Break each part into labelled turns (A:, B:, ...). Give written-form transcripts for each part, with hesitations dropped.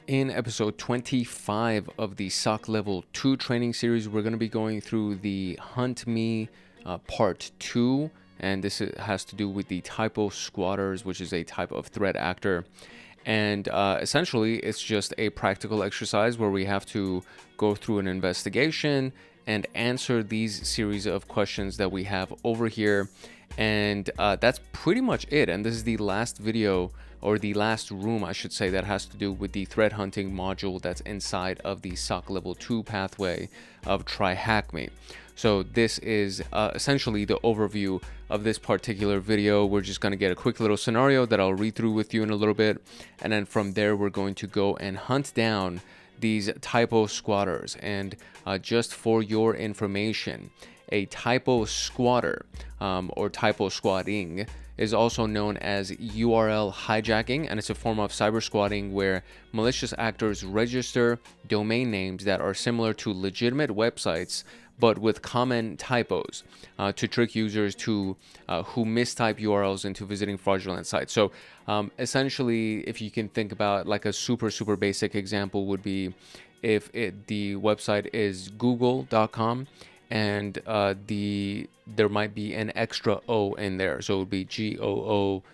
A: In episode 25 of the SOC Level 2 training series, we're going to be going through the Hunt Me Part 2, and this has to do with the Typo squatters, which is a type of threat actor. And essentially, it's just a practical exercise where we have to go through an investigation and answer these series of questions that we have over here. And that's pretty much it. And this is the last video, or the last room, I should say, that has to do with the threat hunting module that's inside of the SOC Level 2 pathway of TryHackMe. So this is essentially the overview of this particular video. We're just going to get a quick little scenario that I'll read through with you in a little bit. And then from there, we're going to go and hunt down these Typo squatters. And just for your information, a Typo squatter or Typo squatting is also known as URL hijacking, and it's a form of cyber squatting where malicious actors register domain names that are similar to legitimate websites but with common typos to trick users to who mistype URLs into visiting fraudulent sites. So essentially, if you can think about like a super basic example would be if the website is google.com and there might be an extra O in there, so it would be GOOGLE.com.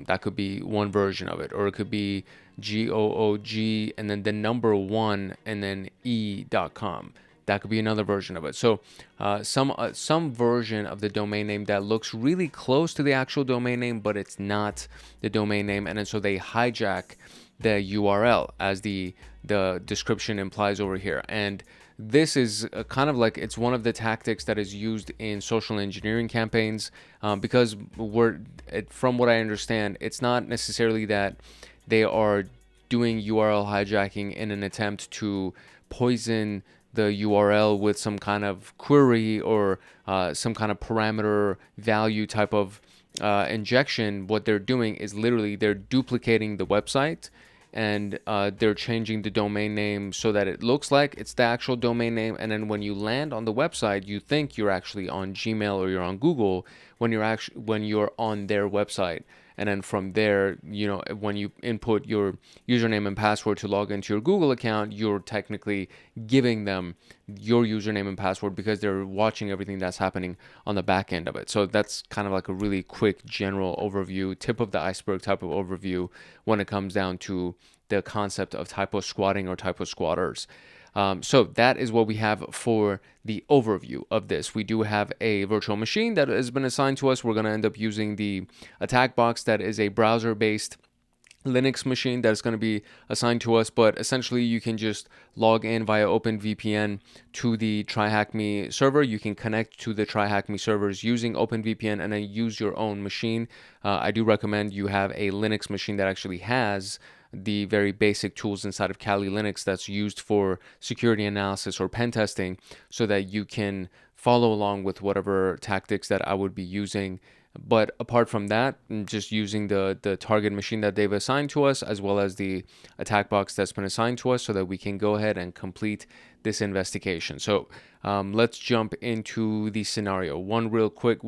A: That could be one version of it, or it could be GOOG and then the number 1 and then E.com. That could be another version of it. So some version of the domain name that looks really close to the actual domain name, but it's not the domain name, and then so they hijack the URL as the description implies over here. And this is kind of like, it's one of the tactics that is used in social engineering campaigns because from what I understand, it's not necessarily that they are doing URL hijacking in an attempt to poison the URL with some kind of query or some kind of parameter value type of injection. What they're doing is literally they're duplicating the website, and they're changing the domain name so that it looks like it's the actual domain name. And then when you land on the website, you think you're actually on Gmail or you're on Google when you're on their website. And then from there, when you input your username and password to log into your Google account, you're technically giving them your username and password because they're watching everything that's happening on the back end of it. So that's kind of like a really quick general overview, tip of the iceberg type of overview when it comes down to the concept of Typo squatting or Typo squatters. So that is what we have for the overview of this. We do have a virtual machine that has been assigned to us. We're going to end up using the attack box that is a browser-based Linux machine that is going to be assigned to us, but essentially you can just log in via OpenVPN to the TryHackMe server. You can connect to the TryHackMe servers using OpenVPN and then use your own machine. I do recommend you have a Linux machine that actually has the very basic tools inside of Kali Linux that's used for security analysis or pen testing, so that you can follow along with whatever tactics that I would be using. But apart from that, just using the target machine that they've assigned to us, as well as the attack box that's been assigned to us, so that we can go ahead and complete this investigation. So let's jump into the scenario. One quick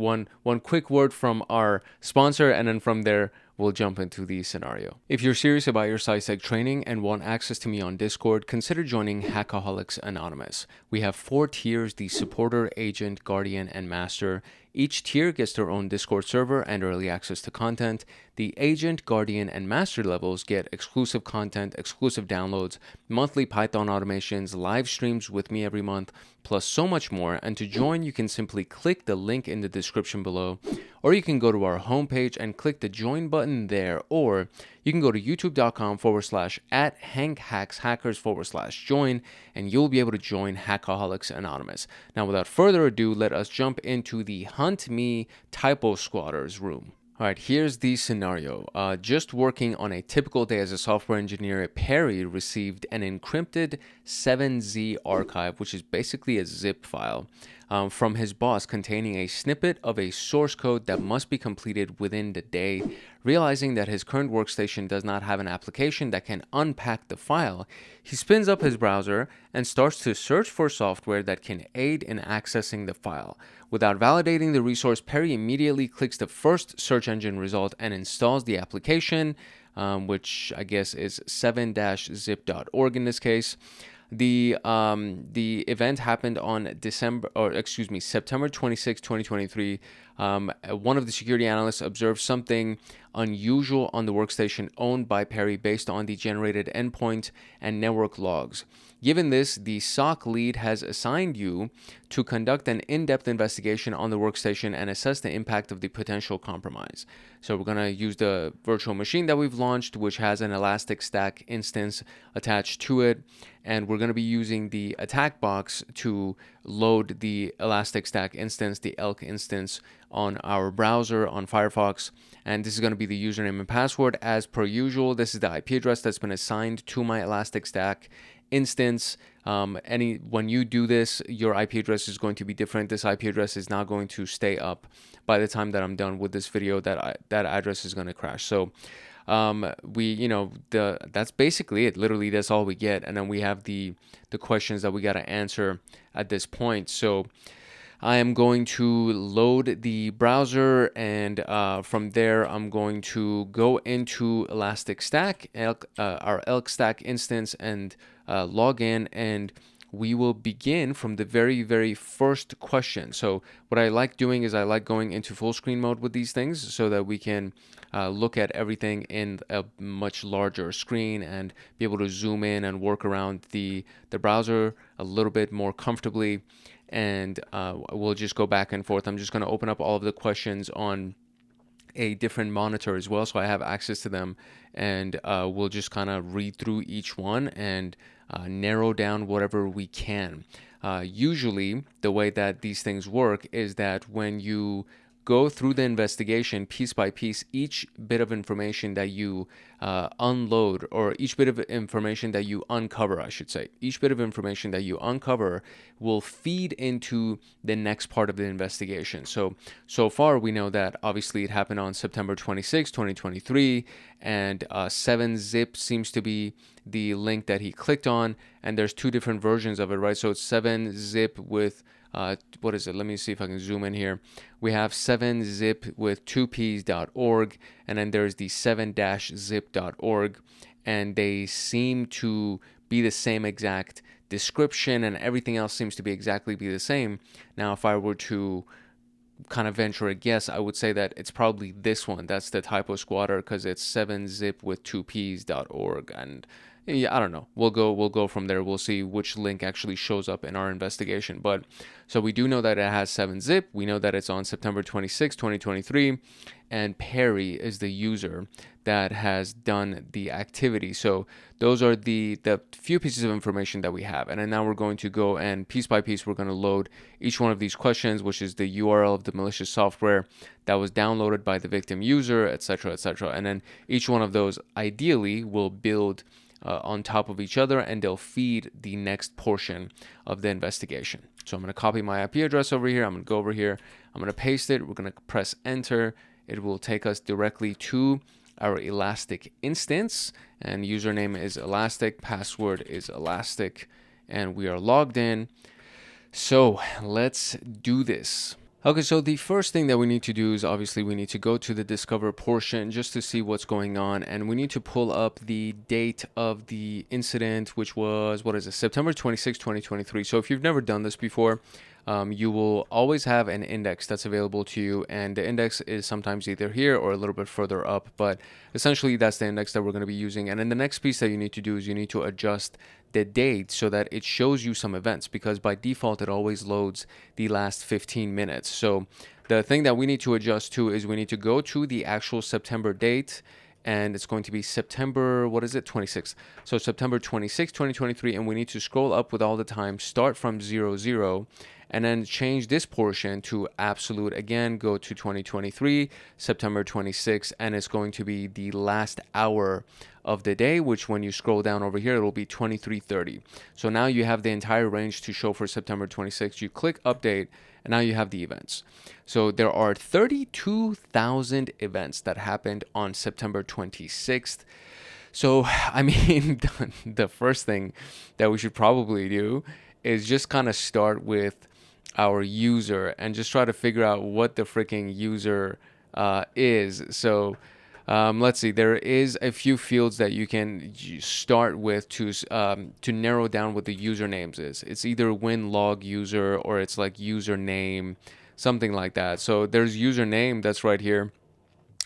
A: word from our sponsor, and then from there we'll jump into the scenario. If you're serious about your CySec training and want access to me on Discord, consider joining Hackaholics Anonymous. We have 4 tiers: the supporter, agent, guardian, and master. Each tier gets their own Discord server and early access to content. The agent, guardian, and master levels get exclusive content, exclusive downloads, monthly Python automations, live streams with me every month, plus so much more. And to join, you can simply click the link in the description below, or you can go to our homepage and click the join button there, or you can go to youtube.com/@hankhackshackers/join, and you'll be able to join Hackaholics Anonymous. Now, without further ado, let us jump into the Hunt Me Typo Squatters room. All right, here's the scenario. Just working on a typical day as a software engineer, Perry received an encrypted 7Z archive, which is basically a zip file, from his boss containing a snippet of a source code that must be completed within the day. Realizing that his current workstation does not have an application that can unpack the file, he spins up his browser and starts to search for software that can aid in accessing the file. Without validating the resource, Perry immediately clicks the first search engine result and installs the application. which I guess is 7-zip.org in this case. The event happened on September 26, 2023. One of the security analysts observed something unusual on the workstation owned by Perry based on the generated endpoint and network logs. Given this, the SOC lead has assigned you to conduct an in-depth investigation on the workstation and assess the impact of the potential compromise. So we're going to use the virtual machine that we've launched, which has an Elastic Stack instance attached to it. And we're going to be using the attack box to load the Elastic Stack instance, the ELK instance, on our browser, on Firefox. And this is going to be the username and password as per usual. This is the IP address that's been assigned to my Elastic Stack instance. When you do this, your IP address is going to be different. This IP address is not going to stay up by the time that I'm done with this video. That address is going to crash. So that's basically it. Literally, that's all we get. And then we have the questions that we got to answer at this point. So I am going to load the browser, and from there, I'm going to go into Elastic Stack, our ELK Stack instance, and log in, and we will begin from the very, very first question. So what I like doing is I like going into full screen mode with these things so that we can look at everything in a much larger screen and be able to zoom in and work around the browser a little bit more comfortably. And we'll just go back and forth. I'm just going to open up all of the questions on a different monitor as well, so I have access to them, and we'll just kind of read through each one and narrow down whatever we can. Usually, the way that these things work is that when you go through the investigation piece by piece, each bit of information that you unload, or each bit of information that you uncover, I should say, each bit of information that you uncover will feed into the next part of the investigation. So far, we know that obviously it happened on September 26, 2023, and 7-zip seems to be the link that he clicked on, and there's two different versions of it, right? So it's 7-zip with what is it? Let me see if I can zoom in here. We have 7-zip with 2ps.org, and then there's the 7-zip.org, and they seem to be the same exact description, and everything else seems to be exactly the same. Now, if I were to kind of venture a guess, I would say that it's probably this one. That's the Typo squatter, because it's 7-zip with 2ps.org, and yeah, I don't know. We'll go from there. We'll see which link actually shows up in our investigation. But so we do know that it has 7-zip. We know that it's on September 26, 2023, and Perry is the user that has done the activity. So those are the few pieces of information that we have. And then now we're going to go and piece by piece, we're going to load each one of these questions, which is the URL of the malicious software that was downloaded by the victim user, etc., etc. And then each one of those ideally will build on top of each other, and they'll feed the next portion of the investigation. So I'm going to copy my IP address over here. I'm going to go over here. I'm going to paste it. We're going to press enter. It will take us directly to our Elastic instance, and username is Elastic, password is Elastic, and we are logged in. So let's do this. Okay, so the first thing that we need to do is obviously we need to go to the Discover portion just to see what's going on, and we need to pull up the date of the incident, which was, September 26, 2023. So if you've never done this before, you will always have an index that's available to you, and the index is sometimes either here or a little bit further up, but essentially that's the index that we're going to be using. And then the next piece that you need to do is you need to adjust the date so that it shows you some events, because by default it always loads the last 15 minutes. So the thing that we need to adjust to is we need to go to the actual September date, and it's going to be September 26th. So September 26, 2023, and we need to scroll up with all the time, start from 00, and then change this portion to absolute again, go to 2023, September 26, and it's going to be the last hour of the day, which when you scroll down over here, it'll be 23:30. So now you have the entire range to show for September 26. You click update, and now you have the events. So there are 32,000 events that happened on September 26th. So, I mean, the first thing that we should probably do is just kind of start with our user and just try to figure out what the freaking user is. So Let's see. There is a few fields that you can start with to narrow down what the usernames is. It's either win log user or it's like username, something like that. So there's username that's right here.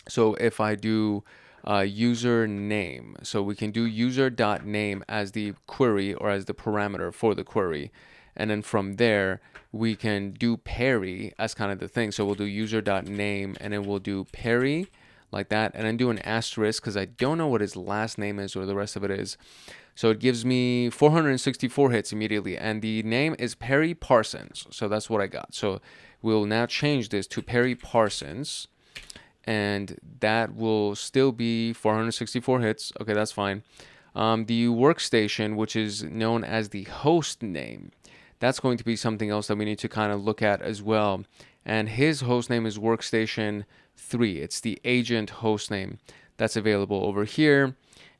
A: So if I do username, so we can do user.name as the query or as the parameter for the query. And then from there, we can do Perry as kind of the thing. So we'll do user.name and then we'll do Perry like that. And then do an asterisk because I don't know what his last name is or the rest of it is. So it gives me 464 hits immediately. And the name is Perry Parsons. So that's what I got. So we'll now change this to Perry Parsons. And that will still be 464 hits. Okay, that's fine. The workstation, which is known as the host name, that's going to be something else that we need to kind of look at as well. And his host name is workstation 3. It's the agent host name that's available over here.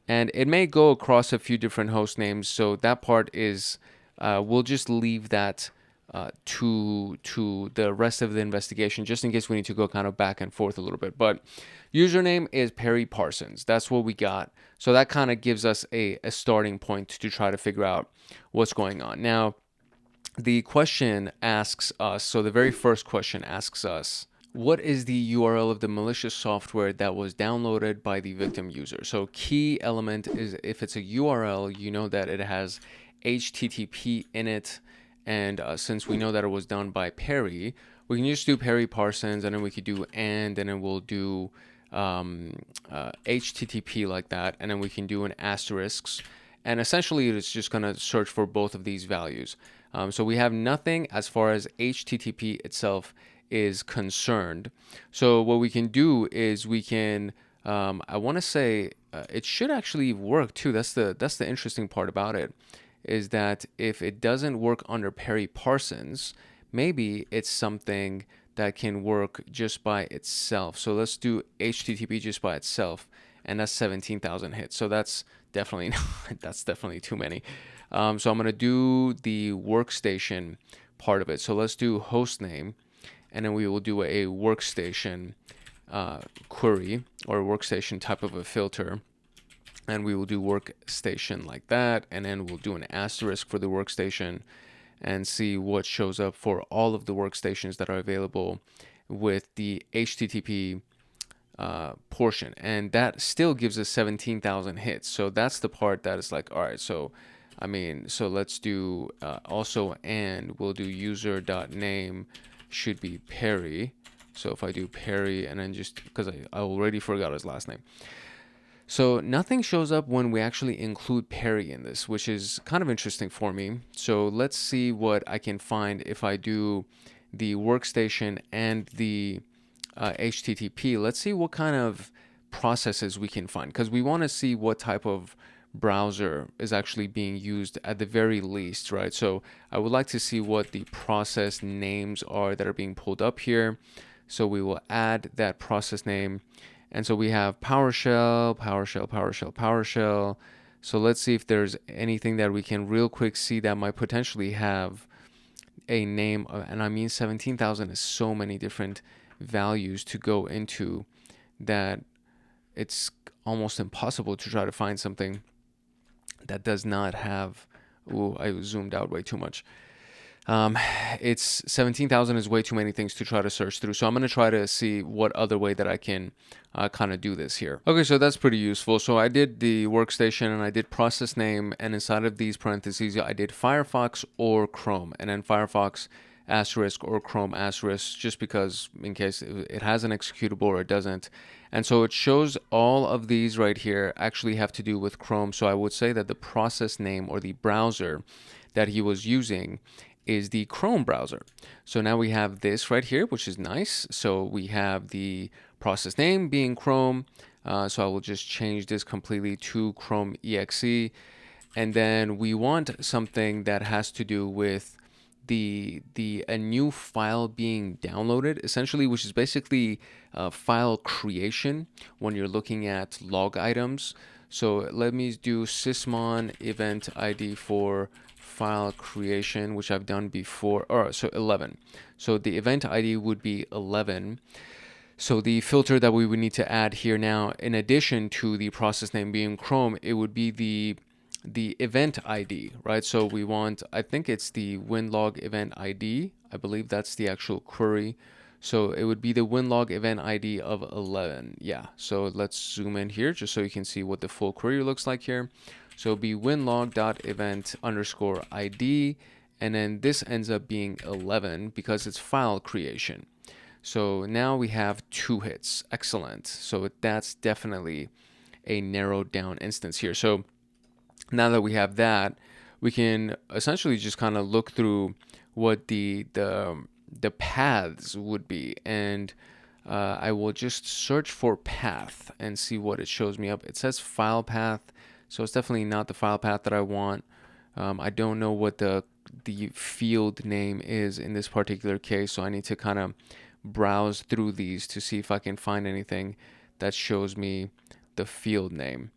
A: And it may go across a few different host names. So that part is, we'll just leave that to the rest of the investigation, just in case we need to go kind of back and forth a little bit. But username is Perry Parsons. That's what we got. So that kind of gives us a starting point to try to figure out what's going on. Now, the question asks us, so the very first question asks us, what is the URL of the malicious software that was downloaded by the victim user? So key element is if it's a URL, you know that it has HTTP in it. And since we know that it was done by Perry, we can just do Perry Parsons, and then we could do and then we'll do HTTP like that, and then we can do an asterisks. And essentially, it's just going to search for both of these values. So we have nothing as far as HTTP itself is concerned. So what we can do is we can, I want to say it should actually work too. That's the interesting part about it, is that if it doesn't work under Perry Parsons, maybe it's something that can work just by itself. So let's do HTTP just by itself, and that's 17,000 hits. So that's definitely too many. So I'm going to do the workstation part of it. So let's do host name, and then we will do a workstation query or workstation type of a filter. And we will do workstation like that, and then we'll do an asterisk for the workstation and see what shows up for all of the workstations that are available with the HTTP portion. And that still gives us 17,000 hits. So that's the part that is like, all right, so so let's do also, and we'll do user.name should be Perry. So if I do Perry, and then just because I already forgot his last name. So nothing shows up when we actually include Perry in this, which is kind of interesting for me. So let's see what I can find if I do the workstation and the HTTP. Let's see what kind of processes we can find, because we want to see what type of browser is actually being used at the very least, right? So I would like to see what the process names are that are being pulled up here. So we will add that process name. And so we have PowerShell, PowerShell, PowerShell, PowerShell. So let's see if there's anything that we can real quick see that might potentially have a name. And I mean, 17,000 is so many different values to go into that it's almost impossible to try to find something that does not have, I zoomed out way too much. It's 17,000 is way too many things to try to search through. So I'm going to try to see what other way that I can kind of do this here. Okay, so that's pretty useful. So I did the workstation and I did process name, and inside of these parentheses, I did Firefox or Chrome, and then Firefox asterisk or Chrome asterisk, just because in case it has an executable or it doesn't. And so it shows all of these right here actually have to do with Chrome. So I would say that the process name or the browser that he was using is the Chrome browser. So now we have this right here, which is nice. So we have the process name being Chrome. So I will just change this completely to Chrome exe. And then we want something that has to do with a new file being downloaded, essentially, which is basically file creation when you're looking at log items. So let me do sysmon event ID for file creation, which I've done before. So 11. So the event ID would be 11. So the filter that we would need to add here now, in addition to the process name being Chrome, it would be the event ID, right? So we want, I think it's the winlog event ID. I believe that's the actual query. So it would be the winlog event ID of 11. Yeah. So let's zoom in here just so you can see what the full query looks like here. So it'll be winlog.event_ID, and then this ends up being 11 because it's file creation. So now we have 2 hits. Excellent. So that's definitely a narrowed down instance here. So now that we have that, we can essentially just kind of look through what the paths would be, and I will just search for path and see what it shows me up. It says file path, so it's definitely not the file path that I want. I don't know what the field name is in this particular case, so I need to kind of browse through these to see if I can find anything that shows me the field name.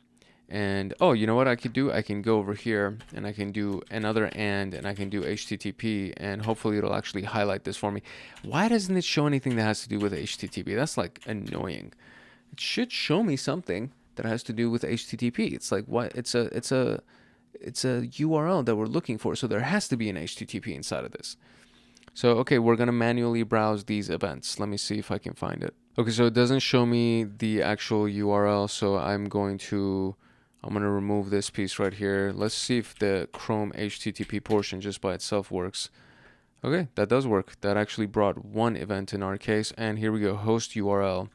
A: And oh, you know what I could do? I can go over here and I can do another and I can do HTTP, and hopefully it'll actually highlight this for me. Why doesn't it show anything that has to do with HTTP? That's like annoying. It should show me something that has to do with HTTP. It's like, what? It's a URL that we're looking for, so there has to be an HTTP inside of this. So okay, we're gonna manually browse these events. Let me see if I can find it. Okay, so it doesn't show me the actual URL, so I'm gonna remove this piece right here. Let's see if the Chrome HTTP portion just by itself works. Okay, that does work. That actually brought one event in our case, and here we go. Host URL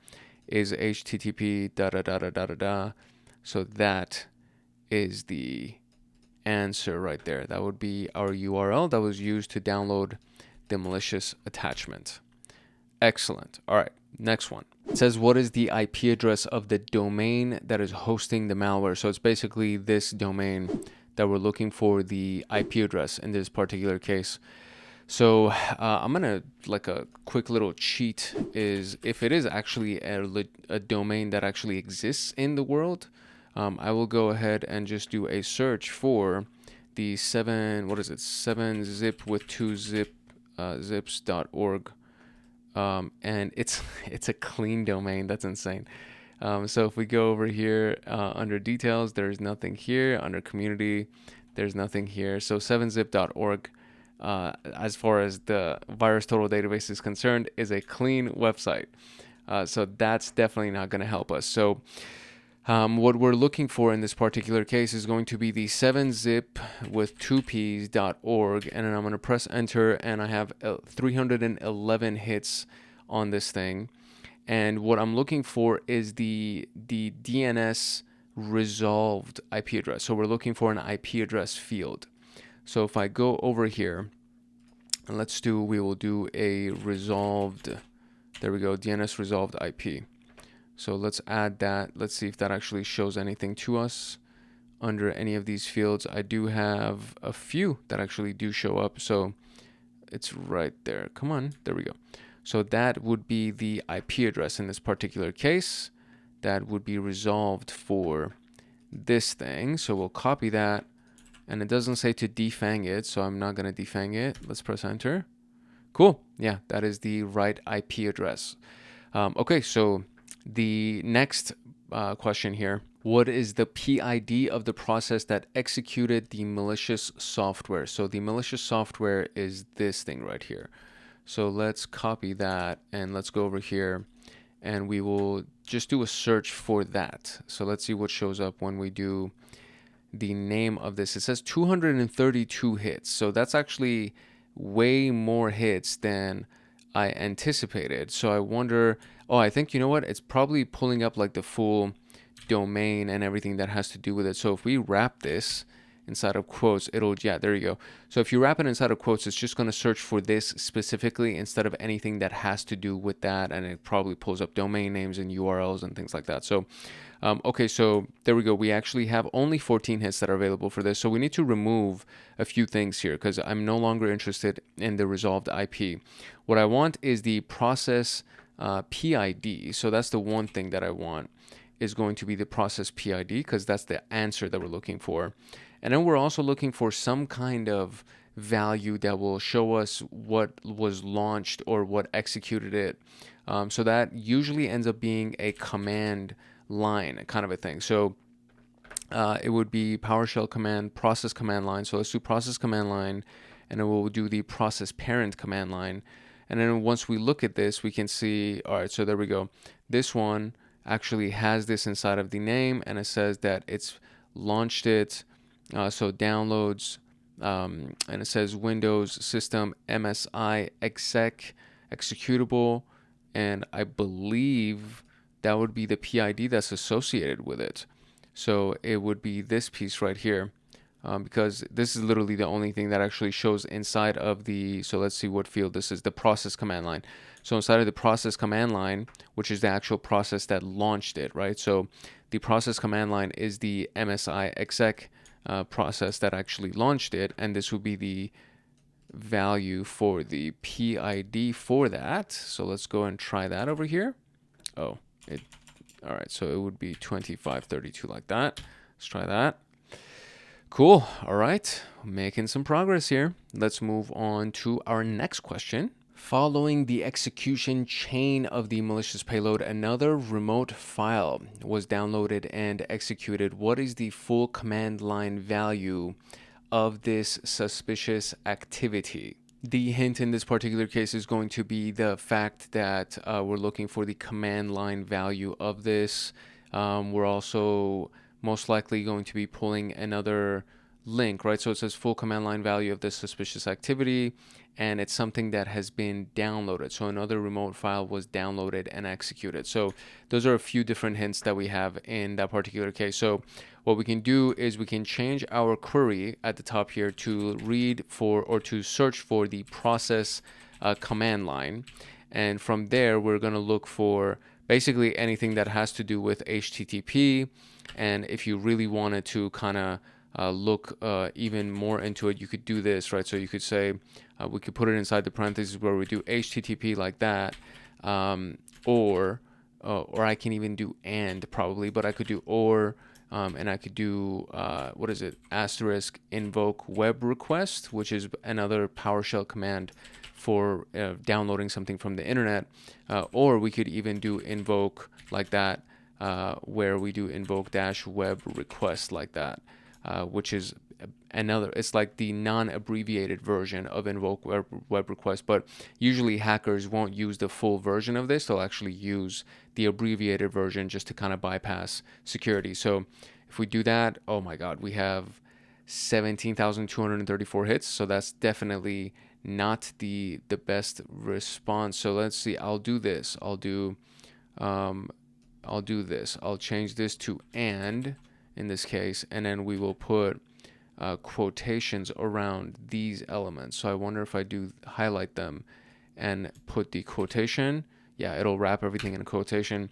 A: is HTTP da da da da da da da. So that is the answer right there. That would be our URL that was used to download the malicious attachment. Excellent. All right, next one. It says, what is the IP address of the domain that is hosting the malware? So it's basically this domain that we're looking for the IP address in this particular case. So I'm gonna, like a quick little cheat is, if it is actually a domain that actually exists in the world, I will go ahead and just do a search for the 7zip with 2 zips.org. And it's a clean domain. That's insane. So if we go over here under details, there's nothing here. Under community, there's nothing here. So 7zip.org, as far as the virus total database is concerned, is a clean website. So that's definitely not going to help us. So what we're looking for in this particular case is going to be the 7zip with 2ps.org, and then I'm going to press enter, and I have 311 hits on this thing. And what I'm looking for is the DNS resolved IP address. So we're looking for an IP address field. So if I go over here, and we will do a resolved, there we go, DNS resolved IP. So let's add that. Let's see if that actually shows anything to us under any of these fields. I do have a few that actually do show up. So it's right there. Come on. There we go. So that would be the IP address in this particular case. That would be resolved for this thing. So we'll copy that. And it doesn't say to defang it, so I'm not going to defang it. Let's press enter. Cool. Yeah, that is the right IP address. Okay, so the next question here, what is the PID of the process that executed the malicious software? So the malicious software is this thing right here. So let's copy that, and let's go over here, and we will just do a search for that. So let's see what shows up when we do the name of this. It says 232 hits. So that's actually way more hits than I anticipated. So I wonder, I think, you know what? It's probably pulling up like the full domain and everything that has to do with it. So if we wrap this inside of quotes, yeah, there you go. So if you wrap it inside of quotes, it's just going to search for this specifically instead of anything that has to do with that. And it probably pulls up domain names and URLs and things like that. So, okay, so there we go. We actually have only 14 hits that are available for this. So we need to remove a few things here because I'm no longer interested in the resolved IP. What I want is the process PID. So that's the one thing that I want, is going to be the process PID, because that's the answer that we're looking for. And then we're also looking for some kind of value that will show us what was launched or what executed it. So that usually ends up being a command line kind of a thing. So it would be PowerShell command, process command line. So let's do process command line, and then we'll do the process parent command line. And then once we look at this, we can see, all right, so there we go. This one actually has this inside of the name, and it says that it's launched it. So downloads, and it says Windows System MSI exec executable, and I believe that would be the PID that's associated with it. So it would be this piece right here, because this is literally the only thing that actually shows inside of the, so let's see what field this is, the process command line. So inside of the process command line, which is the actual process that launched it, right? So the process command line is the MSI exec process that actually launched it, and this would be the value for the PID for that. So let's go and try that over here. Oh, all right, so it would be 2532 like that. Let's try that. Cool. All right, making some progress here. Let's move on to our next question. Following the execution chain of the malicious payload, another remote file was downloaded and executed. What is the full command line value of this suspicious activity? The hint in this particular case is going to be the fact that we're looking for the command line value of this. We're also most likely going to be pulling another link, right? So it says full command line value of this suspicious activity, and it's something that has been downloaded. So another remote file was downloaded and executed. So those are a few different hints that we have in that particular case. So what we can do is we can change our query at the top here to read for, or to search for, the process command line. And from there, we're going to look for basically anything that has to do with HTTP. And if you really wanted to kind of look even more into it, you could do this, right? So you could say, we could put it inside the parentheses where we do HTTP like that, or I can even do and probably, but I could do or, and I could do, what is it, asterisk invoke web request, which is another PowerShell command for downloading something from the internet, or we could even do invoke like that, where we do invoke dash web request like that, which is another, it's like the non-abbreviated version of invoke web request, but usually hackers won't use the full version of this. They'll actually use the abbreviated version just to kind of bypass security. So if we do that, oh my God, we have 17,234 hits. So that's definitely not the best response. So let's see, I'll do this. I'll do this. I'll change this to and in this case, and then we will put quotations around these elements. So I wonder if I do highlight them and put the quotation, yeah, it'll wrap everything in a quotation.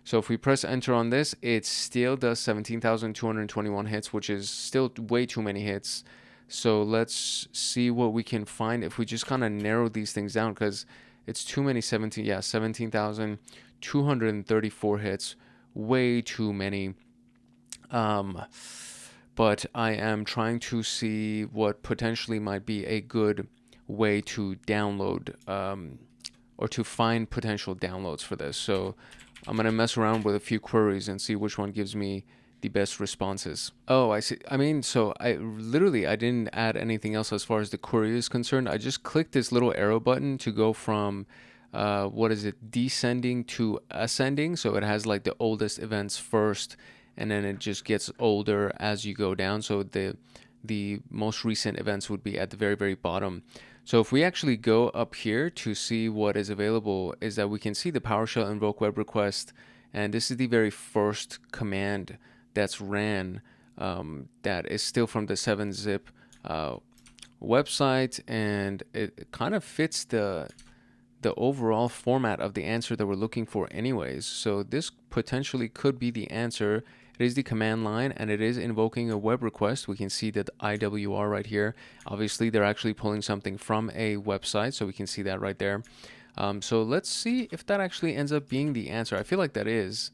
A: So if we press enter on this, it still does 17,221 hits, which is still way too many hits. So let's see what we can find if we just kind of narrow these things down, because it's too many. 17,234 hits, way too many. But I am trying to see what potentially might be a good way to download, or to find potential downloads for this. So I'm going to mess around with a few queries and see which one gives me the best responses. Oh, I see. I mean, so I didn't add anything else as far as the query is concerned. I just clicked this little arrow button to go from, descending to ascending. So it has like the oldest events first, and then it just gets older as you go down. So the most recent events would be at the very, very bottom. So if we actually go up here to see what is available, is that we can see the PowerShell invoke web request, and this is the very first command that's ran, that is still from the 7-zip website, and it kind of fits the overall format of the answer that we're looking for anyways. So this potentially could be the answer. It is the command line, and it is invoking a web request. We can see that IWR right here. Obviously, they're actually pulling something from a website, so we can see that right there. So let's see if that actually ends up being the answer. I feel like that is.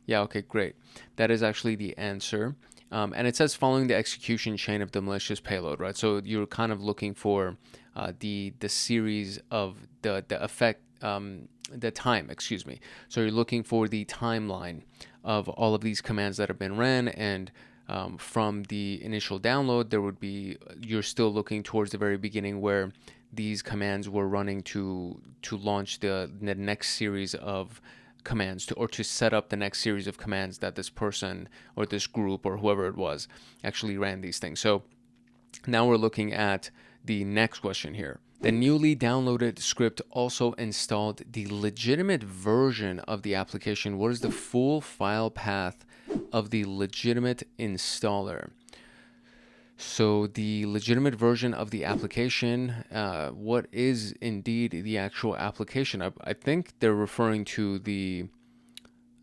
A: Yeah, okay, great. That is actually the answer. And it says following the execution chain of the malicious payload, right? So you're kind of looking for the series of the effect, the time, excuse me. So you're looking for the timeline of all of these commands that have been ran, and from the initial download, there would be, you're still looking towards the very beginning where these commands were running to launch the next series of commands to set up the next series of commands that this person or this group or whoever it was actually ran these things. So now we're looking at the next question here. The newly downloaded script also installed the legitimate version of the application. What is the full file path of the legitimate installer? So the legitimate version of the application, what is indeed the actual application? I think they're referring to the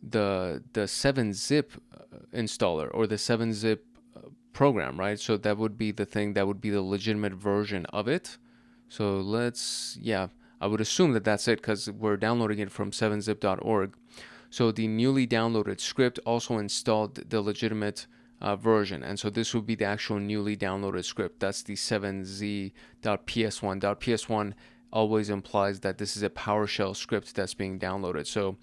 A: 7-zip installer or the 7-zip program, right? So that would be the thing that would be the legitimate version of it. So I would assume that that's it because we're downloading it from 7zip.org. So the newly downloaded script also installed the legitimate version, and so this would be the actual newly downloaded script. That's the 7z.ps1. .ps1 always implies that this is a PowerShell script that's being downloaded. So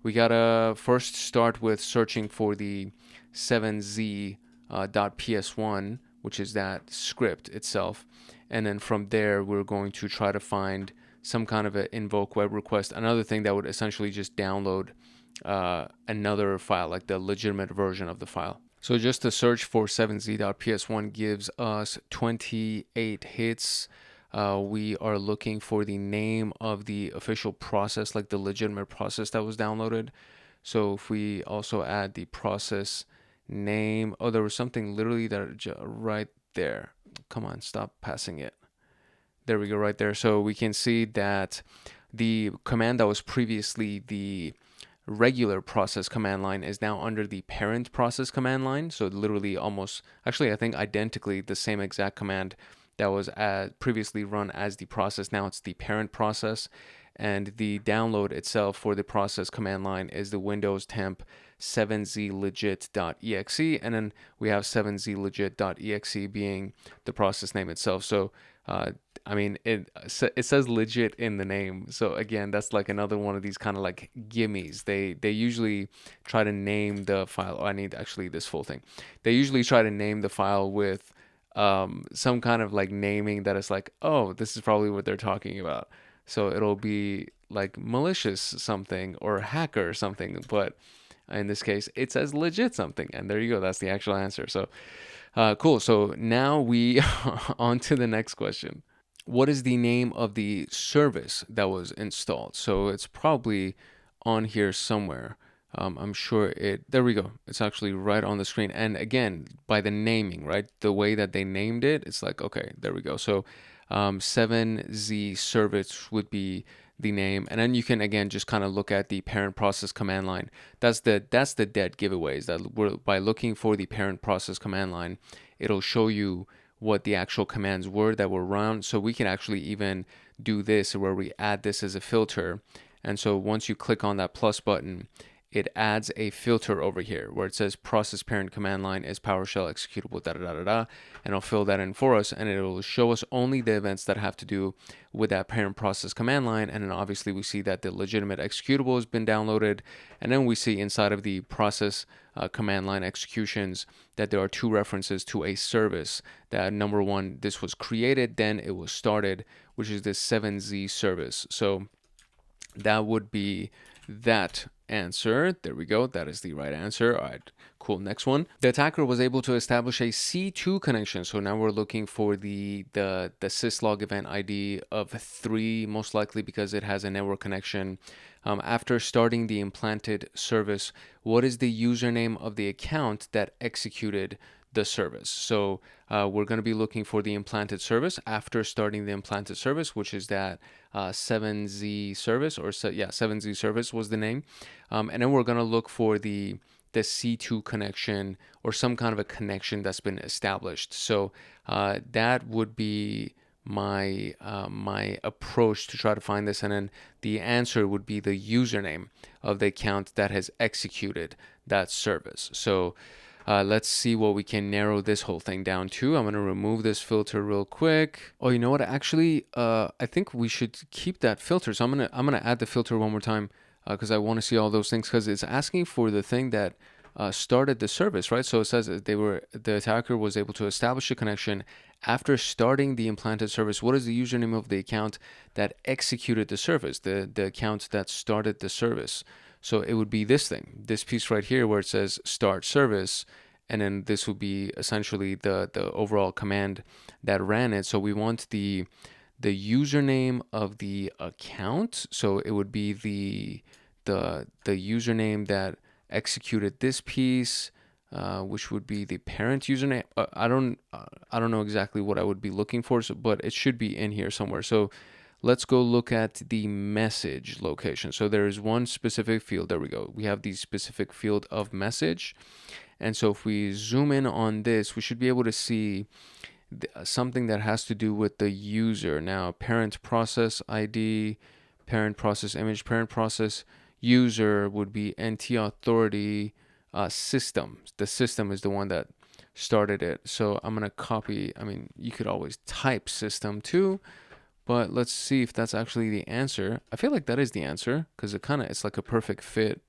A: we gotta first start with searching for the 7z.ps1, which is that script itself, and then from there we're going to try to find some kind of an invoke web request, another thing that would essentially just download another file, like the legitimate version of the file. So just to search for 7z.ps1 gives us 28 hits. We are looking for the name of the official process, like the legitimate process that was downloaded. So if we also add the process name, oh, there was something literally that right there. Come on, stop passing it. There we go, right there. So we can see that the command that was previously the regular process command line is now under the parent process command line. So literally almost, actually I think identically the same exact command that was previously run as the process. Now it's the parent process, and the download itself for the process command line is the Windows temp 7zlegit.exe, and then we have 7zlegit.exe being the process name itself. So I mean, it says legit in the name. So again, that's like another one of these kind of like gimmies. They usually try to name the file. Oh, I need actually this full thing. They usually try to name the file with some kind of like naming that is like, oh, this is probably what they're talking about. So it'll be like malicious something or hacker or something. But in this case, it says legit something. And there you go. That's the actual answer. So cool. So now we on to the next question. What is the name of the service that was installed? So it's probably on here somewhere. I'm sure there we go. It's actually right on the screen. And again, by the naming, right? The way that they named it, it's like, okay, there we go. So 7z service would be the name. And then you can, again, just kind of look at the parent process command line. That's the dead giveaways that by looking for the parent process command line, it'll show you what the actual commands were that were run. So we can actually even do this where we add this as a filter. And so once you click on that plus button, it adds a filter over here where it says process parent command line is PowerShell executable, and it'll fill that in for us, and it will show us only the events that have to do with that parent process command line. And then obviously we see that the legitimate executable has been downloaded, and then we see inside of the process command line executions that there are two references to a service. That number one, this was created, then it was started, which is this 7z service. So that would be that answer. There we go. That is the right answer. All right, cool. Next one. The attacker was able to establish a C2 connection. So now we're looking for the syslog event ID of 3, most likely because it has a network connection. After starting the implanted service, what is the username of the account that executed the service? So we're going to be looking for the implanted service after starting the implanted service, which is that 7z service, or 7z service was the name. And then we're going to look for the C2 connection or some kind of a connection that's been established. So that would be my approach to try to find this, and then the answer would be the username of the account that has executed that service. So Let's see what we can narrow this whole thing down to. I'm going to remove this filter real quick. Oh, you know what? Actually, I think we should keep that filter. So I'm gonna add the filter one more time because I want to see all those things, because it's asking for the thing that started the service, right? So it says that the attacker was able to establish a connection after starting the implanted service. What is the username of the account that executed the service, the account that started the service? So it would be this thing, this piece right here where it says start service, and then this would be essentially the overall command that ran it. So we want the username of the account. So it would be the username that executed this piece, which would be the parent username. I don't know exactly what I would be looking for, but it should be in here somewhere. So let's go look at the message location. So there is one specific field. There we go. We have the specific field of message. And so if we zoom in on this, we should be able to see something that has to do with the user. Now, parent process ID, parent process image, parent process user would be NT authority system. The system is the one that started it. So I'm going to copy. I mean, you could always type system too, but let's see if that's actually the answer. I feel like that is the answer because it's like a perfect fit.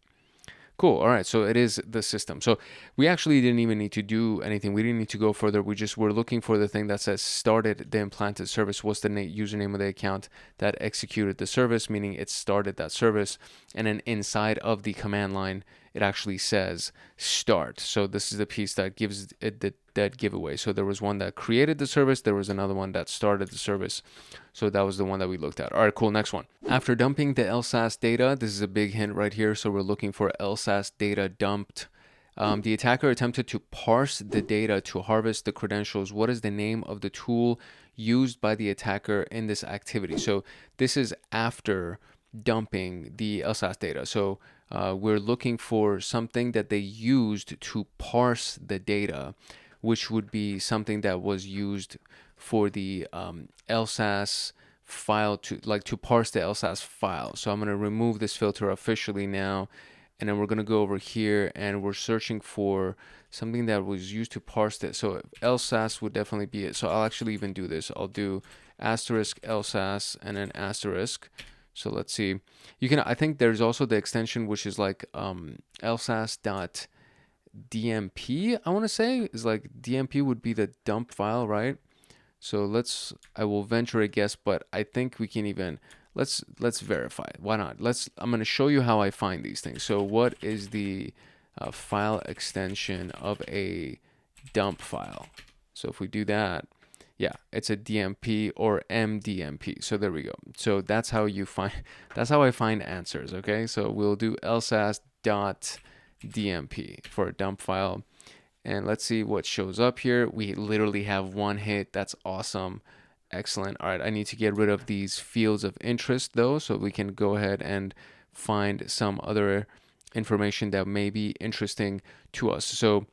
A: Cool. All right. So it is the system. So we actually didn't even need to do anything. We didn't need to go further. We just were looking for the thing that says started the implanted service. What's the username of the account that executed the service, meaning it started that service. And then inside of the command line, it actually says start. So this is the piece that gives it that giveaway. So there was one that created the service. There was another one that started the service. So that was the one that we looked at. All right, cool. Next one. After dumping the LSAS data, this is a big hint right here. So we're looking for LSAS data dumped. The attacker attempted to parse the data to harvest the credentials. What is the name of the tool used by the attacker in this activity? So this is after dumping the LSAS data. So we're looking for something that they used to parse the data, which would be something that was used for the LSAS file to parse the LSAS file. So I'm going to remove this filter officially now, and then we're going to go over here and we're searching for something that was used to parse it. So LSAS would definitely be it. So I'll actually even do this. I'll do asterisk LSAS and then asterisk. So let's see. You can, I think there's also the extension which is like LSAS.dmp, I want to say, is like DMP would be the dump file, right? So I will venture a guess, but I think we can even, let's verify. Why not? I'm going to show you how I find these things. So what is the file extension of a dump file? So if we do that, yeah, it's a DMP or MDMP. So there we go. So that's how I find answers. Okay. So we'll do LSAS.dmp for a dump file. And let's see what shows up here. We literally have one hit. That's awesome. Excellent. All right. I need to get rid of these fields of interest though, so we can go ahead and find some other information that may be interesting to us. So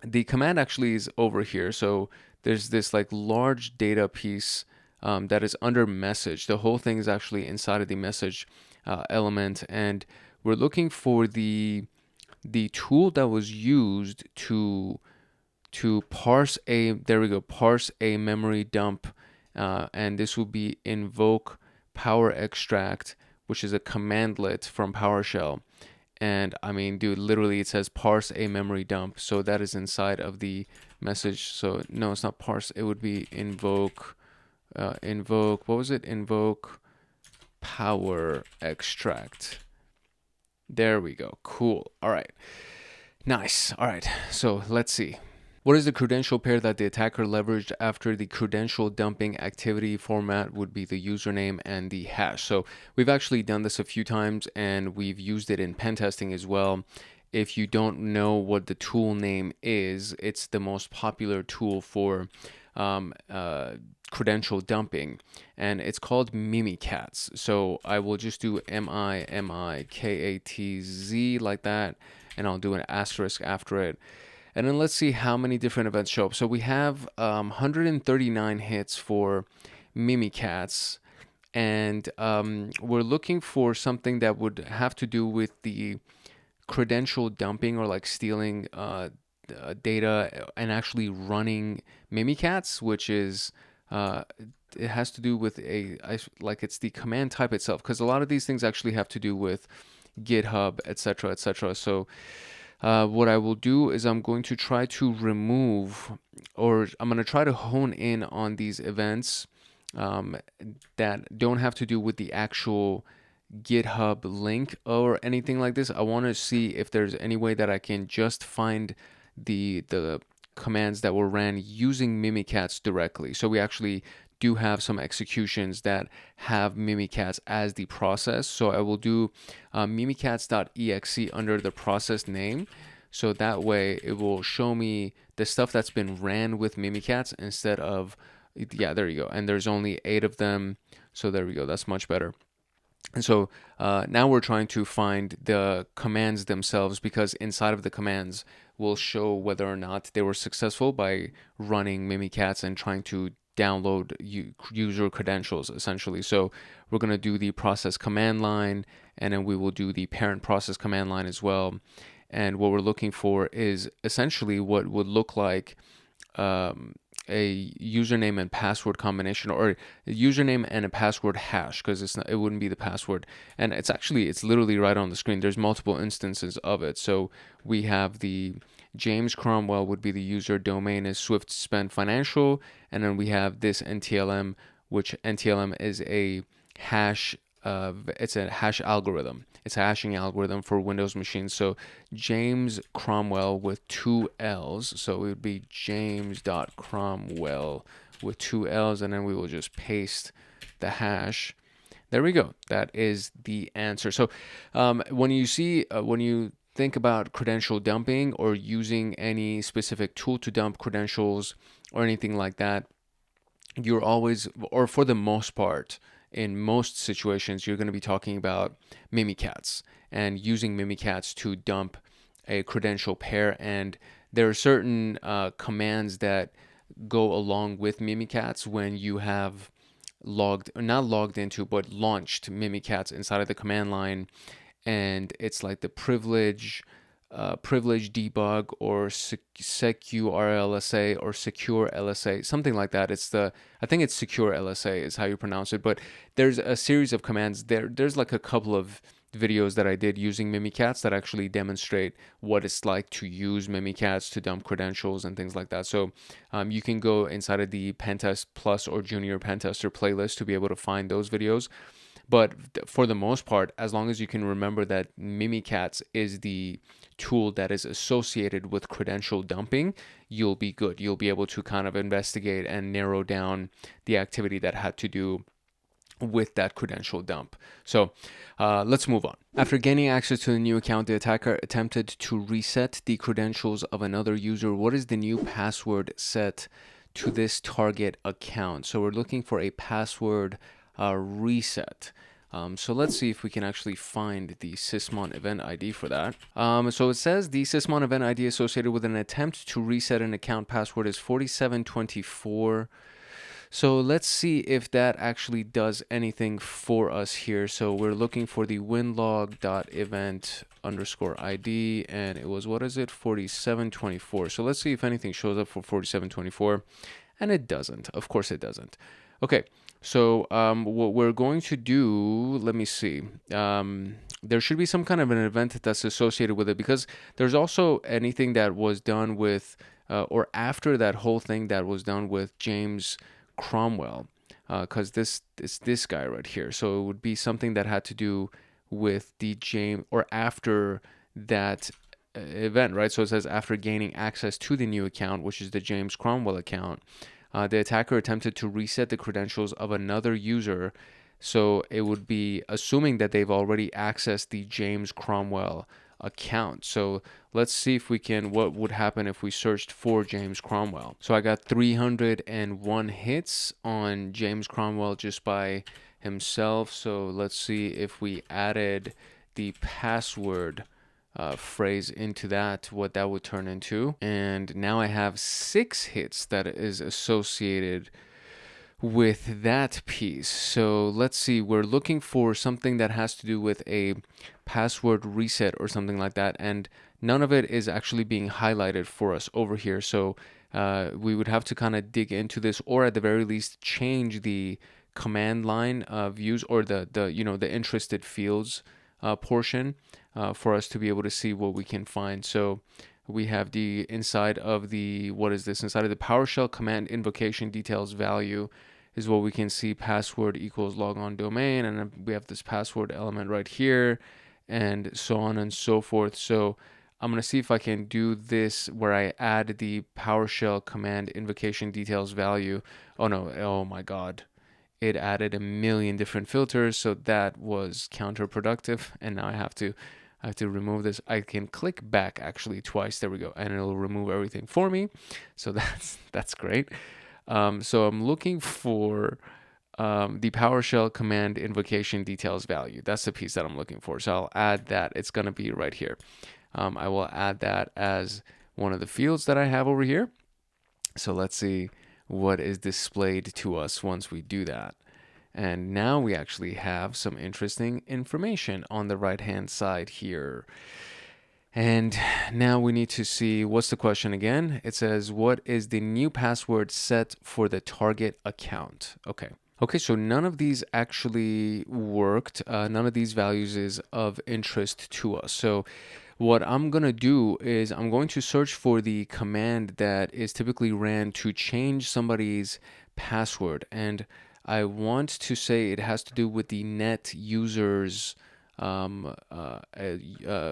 A: the command actually is over here. So there's this like large data piece that is under message. The whole thing is actually inside of the message element, and we're looking for the tool that was used to parse parse a memory dump, and this will be invoke power extract, which is a commandlet from PowerShell. And I mean, dude, literally it says parse a memory dump. So that is inside of the message. So no, it's not parse. It would be invoke, what was it? Invoke power extract. There we go. Cool. All right. Nice. All right. So let's see. What is the credential pair that the attacker leveraged after the credential dumping activity? Format would be the username and the hash. So we've actually done this a few times and we've used it in pen testing as well. If you don't know what the tool name is, it's the most popular tool for credential dumping, and it's called Mimikatz. So I will just do MIMIKATZ like that, and I'll do an asterisk after it. And then let's see how many different events show up. So we have 139 hits for Mimikatz, and we're looking for something that would have to do with the credential dumping or like stealing data and actually running Mimikatz, which is it has to do with like it's the command type itself, because a lot of these things actually have to do with GitHub, etc., etc. So what I will do is I'm going to try to remove, or I'm going to try to hone in on these events that don't have to do with the actual GitHub link or anything like this. I want to see if there's any way that I can just find the commands that were ran using Mimikatz directly. So we actually do have some executions that have Mimikatz as the process. So I will do mimikatz.exe under the process name. So that way it will show me the stuff that's been ran with Mimikatz instead of, yeah, there you go. And there's only 8 of them. So there we go. That's much better. And so now we're trying to find the commands themselves, because inside of the commands will show whether or not they were successful by running Mimikatz and trying to download user credentials, essentially. So we're going to do the process command line, and then we will do the parent process command line as well. And what we're looking for is essentially what would look like a username and password combination, or a username and a password hash, because it wouldn't be the password. And it's literally right on the screen. There's multiple instances of it. So we have the James Cromwell would be the user, domain is Swift Spend Financial, and then we have this NTLM, which NTLM is a hash. It's a hash algorithm. It's a hashing algorithm for Windows machines. So James Cromwell with 2 L's. So it would be james.cromwell with 2 L's, and then we will just paste the hash. There we go. That is the answer. So when you think about credential dumping or using any specific tool to dump credentials or anything like that, you're always, or for the most part, in most situations, you're going to be talking about Mimikatz and using Mimikatz to dump a credential pair. And there are certain commands that go along with Mimikatz when you have launched Mimikatz inside of the command line. And it's like the privilege debug or secure LSA or secure LSA, something like that. I think it's secure LSA is how you pronounce it. But there's a series of commands there. There's like a couple of videos that I did using Mimikatz that actually demonstrate what it's like to use Mimikatz to dump credentials and things like that. So you can go inside of the Pentest Plus or Junior Pentester playlist to be able to find those videos. But for the most part, as long as you can remember that Mimikatz is the tool that is associated with credential dumping, you'll be good. You'll be able to kind of investigate and narrow down the activity that had to do with that credential dump. So let's move on. After gaining access to the new account, the attacker attempted to reset the credentials of another user. What is the new password set to this target account? So we're looking for a password reset. So let's see if we can actually find the Sysmon event ID for that. So it says the Sysmon event ID associated with an attempt to reset an account password is 4724. So let's see if that actually does anything for us here. So we're looking for the winlog.event_ID, and it was, 4724. So let's see if anything shows up for 4724, and it doesn't. Of course it doesn't. Okay. So what we're going to do, let me see. There should be some kind of an event that's associated with it, because there's also anything that was done with, or after that whole thing that was done with James Cromwell, because this guy right here. So it would be something that had to do with the James, or after that event, right? So it says after gaining access to the new account, which is the James Cromwell account, the attacker attempted to reset the credentials of another user. So it would be assuming that they've already accessed the James Cromwell account. So let's see if we can, what would happen if we searched for James Cromwell. So I got 301 hits on James Cromwell just by himself. So let's see if we added the password phrase into that, what that would turn into. And now I have 6 hits that is associated with that piece. So let's see, we're looking for something that has to do with a password reset or something like that. And none of it is actually being highlighted for us over here. So we would have to kind of dig into this, or at the very least change the command line views, or the interested fields portion for us to be able to see what we can find. So we have the inside of the, what is this? Inside of the PowerShell command invocation details value is what we can see, password equals logon domain, and then we have this password element right here, and so on and so forth. So I'm going to see if I can do this where I add the PowerShell command invocation details value. Oh no, oh my God. It added a million different filters, so that was counterproductive, and now I have to remove this. I can click back actually twice. There we go, and it'll remove everything for me. So that's great. So I'm looking for the PowerShell command invocation details value. That's the piece that I'm looking for. So I'll add that. It's going to be right here. I will add that as one of the fields that I have over here. So let's see what is displayed to us once we do that. And now we actually have some interesting information on the right-hand side here. And now we need to see, what's the question again? It says, what is the new password set for the target account? Okay, so none of these actually worked. None of these values is of interest to us. So what I'm going to do is I'm going to search for the command that is typically ran to change somebody's password. And I want to say it has to do with the net users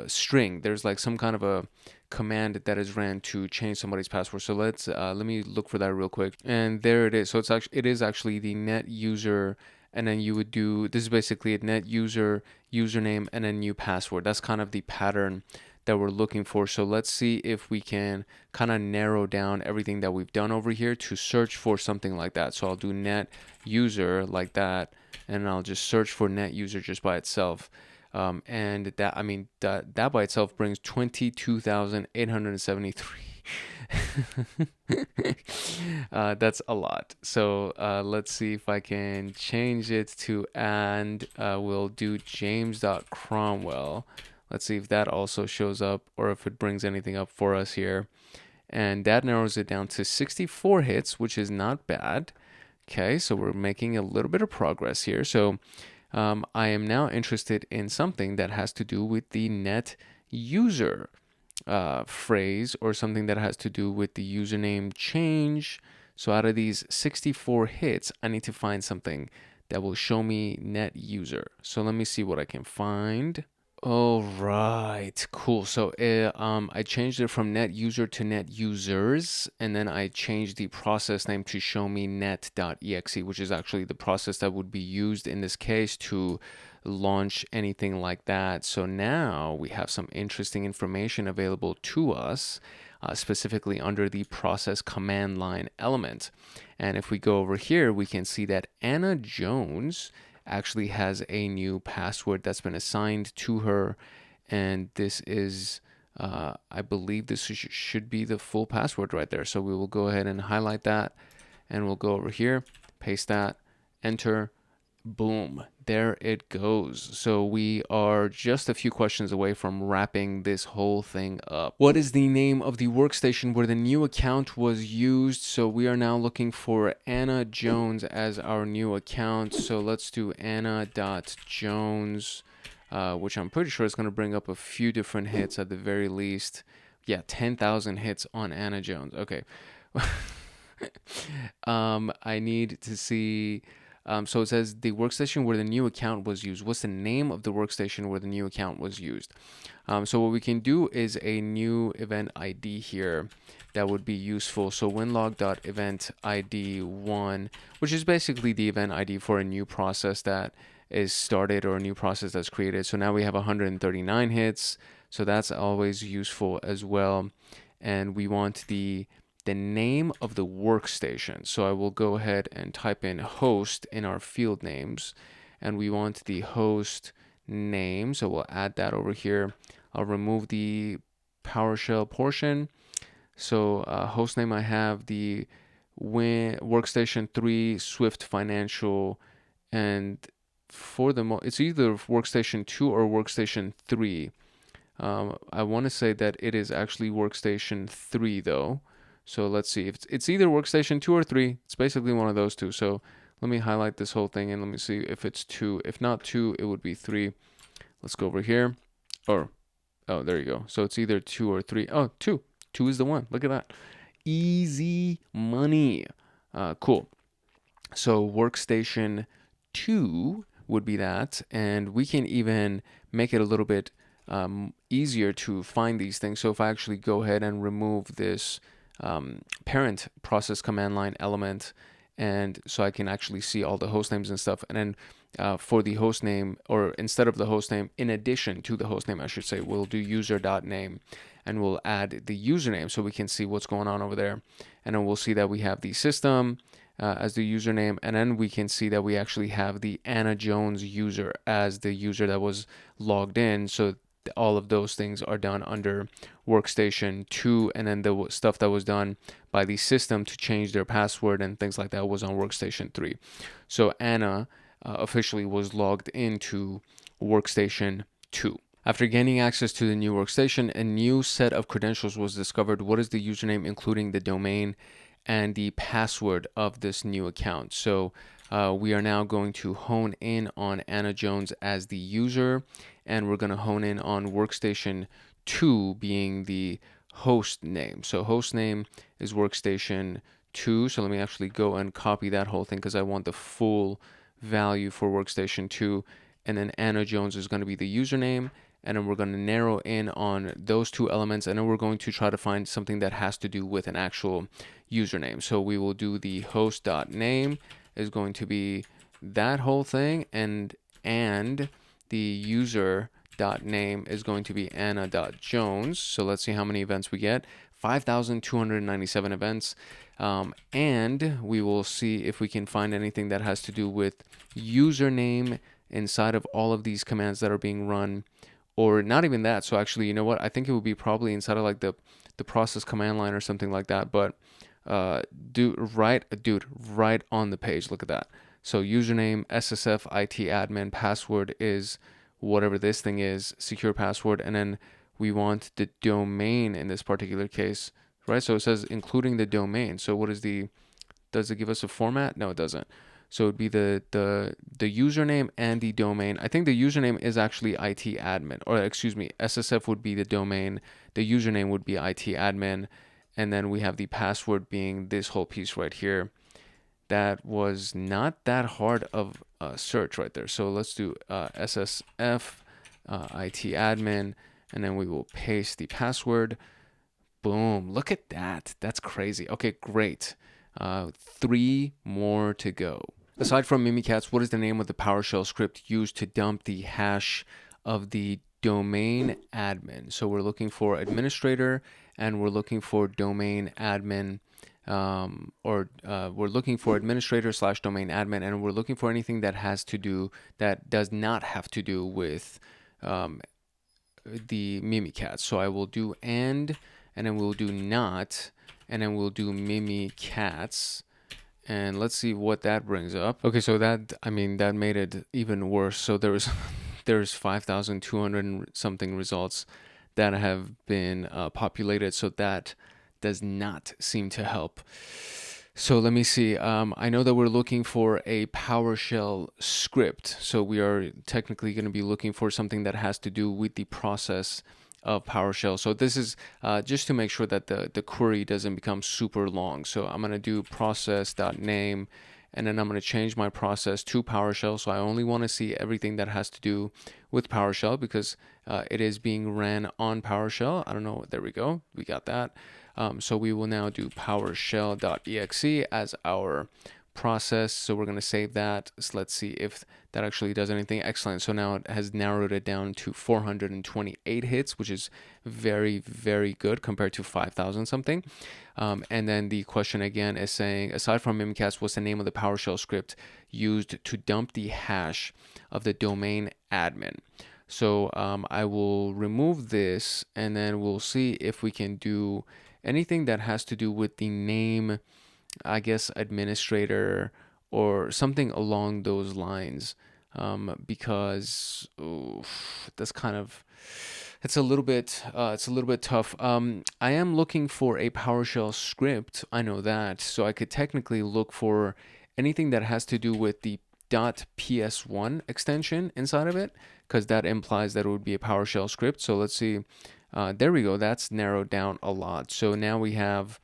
A: string. There's like some kind of a command that is ran to change somebody's password. So let me look for that real quick. And there it is. So it is actually the net user, and then you would do, this is basically a net user, username, and a new password. That's kind of the pattern that we're looking for. So let's see if we can kind of narrow down everything that we've done over here to search for something like that. So I'll do net user like that, and I'll just search for net user just by itself. And that, I mean, that by itself brings 22,873. That's a lot. So let's see if I can change it to, and we'll do james.cromwell. Let's see if that also shows up, or if it brings anything up for us here. And that narrows it down to 64 hits, which is not bad. Okay, so we're making a little bit of progress here. So I am now interested in something that has to do with the net user phrase, or something that has to do with the username change. So out of these 64 hits, I need to find something that will show me net user. So let me see what I can find. All right, cool. So I changed it from net user to net users, and then I changed the process name to show me net.exe, which is actually the process that would be used in this case to launch anything like that. So now we have some interesting information available to us, specifically under the process command line element. And if we go over here, we can see that Anna Jones actually has a new password that's been assigned to her, and this is I believe this should be the full password right there. So we will go ahead and highlight that, and we'll go over here, paste that, enter, boom, there it goes. So we are just a few questions away from wrapping this whole thing up. What is the name of the workstation where the new account was used? So we are now looking for Anna Jones as our new account. So let's do Anna.Jones, which I'm pretty sure is going to bring up a few different hits at the very least. Yeah, 10,000 hits on Anna Jones. Okay. I need to see. So it says the workstation where the new account was used. What's the name of the workstation where the new account was used? So what we can do is a new event ID here that would be useful. So winlog.eventID1, which is basically the event ID for a new process that is started, or a new process that's created. So now we have 139 hits. So that's always useful as well. And we want the name of the workstation. So I will go ahead and type in host in our field names, and we want the host name. So we'll add that over here. I'll remove the PowerShell portion. So host name, I have the workstation 3 Swift Financial, and for the it's either workstation 2 or workstation 3. I want to say that it is actually workstation 3 though. So let's see if it's either workstation 2 or 3. It's basically one of those two. So let me highlight this whole thing and let me see if it's 2. If not 2, it would be 3. Let's go over here. Or, oh, there you go. So it's either 2 or 3. Oh, 2. 2 is the one. Look at that. Easy money. Cool. So workstation 2 would be that. And we can even make it a little bit easier to find these things. So if I actually go ahead and remove this parent process command line element, and so I can actually see all the host names and stuff. And then for the host name, or instead of the host name, in addition to the host name, I should say, we'll do user.name and we'll add the username so we can see what's going on over there. And then we'll see that we have the system as the username, and then we can see that we actually have the Anna Jones user as the user that was logged in. So all of those things are done under workstation 2, and then the stuff that was done by the system to change their password and things like that was on workstation 3. So Anna officially was logged into workstation 2. After gaining access to the new workstation, a new set of credentials was discovered. What is the username, including the domain and the password of this new account? So we are now going to hone in on Anna Jones as the user, and we're going to hone in on workstation 2 being the host name. So host name is workstation 2. So let me actually go and copy that whole thing because I want the full value for workstation 2. And then Anna Jones is going to be the username. And then we're going to narrow in on those two elements. And then we're going to try to find something that has to do with an actual username. So we will do the host.name is going to be that whole thing. And the user.name is going to be Anna.Jones. So let's see how many events we get. 5,297 events. And we will see if we can find anything that has to do with username inside of all of these commands that are being run. Or not even that. So actually, you know what? I think it would be probably inside of like the process command line or something like that. But right on the page. Look at that. So username, SSF, IT admin, password is whatever this thing is, secure password. And then we want the domain in this particular case, right? So it says including the domain. So what is does it give us a format? No, it doesn't. So it'd be the username and the domain. I think the username is actually IT admin, or excuse me, SSF would be the domain. The username would be IT admin. And then we have the password being this whole piece right here. That was not that hard of a search right there. So let's do SSF IT admin, and then we will paste the password. Boom. Look at that. That's crazy. Okay, great. 3 more to go. Aside from Mimikatz, what is the name of the PowerShell script used to dump the hash of the domain admin? So we're looking for administrator and we're looking for domain admin, we're looking for administrator / domain admin, and we're looking for anything that does not have to do with the Mimikatz. So I will do and then we'll do not, and then we'll do Mimikatz. And let's see what that brings up. Okay, so that made it even worse. So there's 5,200 something results that have been populated. So that does not seem to help. So let me see. I know that we're looking for a PowerShell script. So we are technically going to be looking for something that has to do with the process of PowerShell. So this is just to make sure that the query doesn't become super long. So I'm going to do process.name, and then I'm going to change my process to PowerShell. So I only want to see everything that has to do with PowerShell because it is being ran on PowerShell. I don't know. There we go. We got that. So we will now do PowerShell.exe as our process. So we're going to save that. So let's see if that actually does anything. Excellent. So now it has narrowed it down to 428 hits, which is very, very good compared to 5,000 something. And then the question again is saying, aside from Mimikatz, what's the name of the PowerShell script used to dump the hash of the domain admin? So I will remove this, and then we'll see if we can do anything that has to do with the name, I guess, administrator or something along those lines, because that's kind of, it's a little bit tough. I am looking for a PowerShell script. I know that, so I could technically look for anything that has to do with the .ps1 extension inside of it, because that implies that it would be a PowerShell script. So let's see. There we go. That's narrowed down a lot. So now we have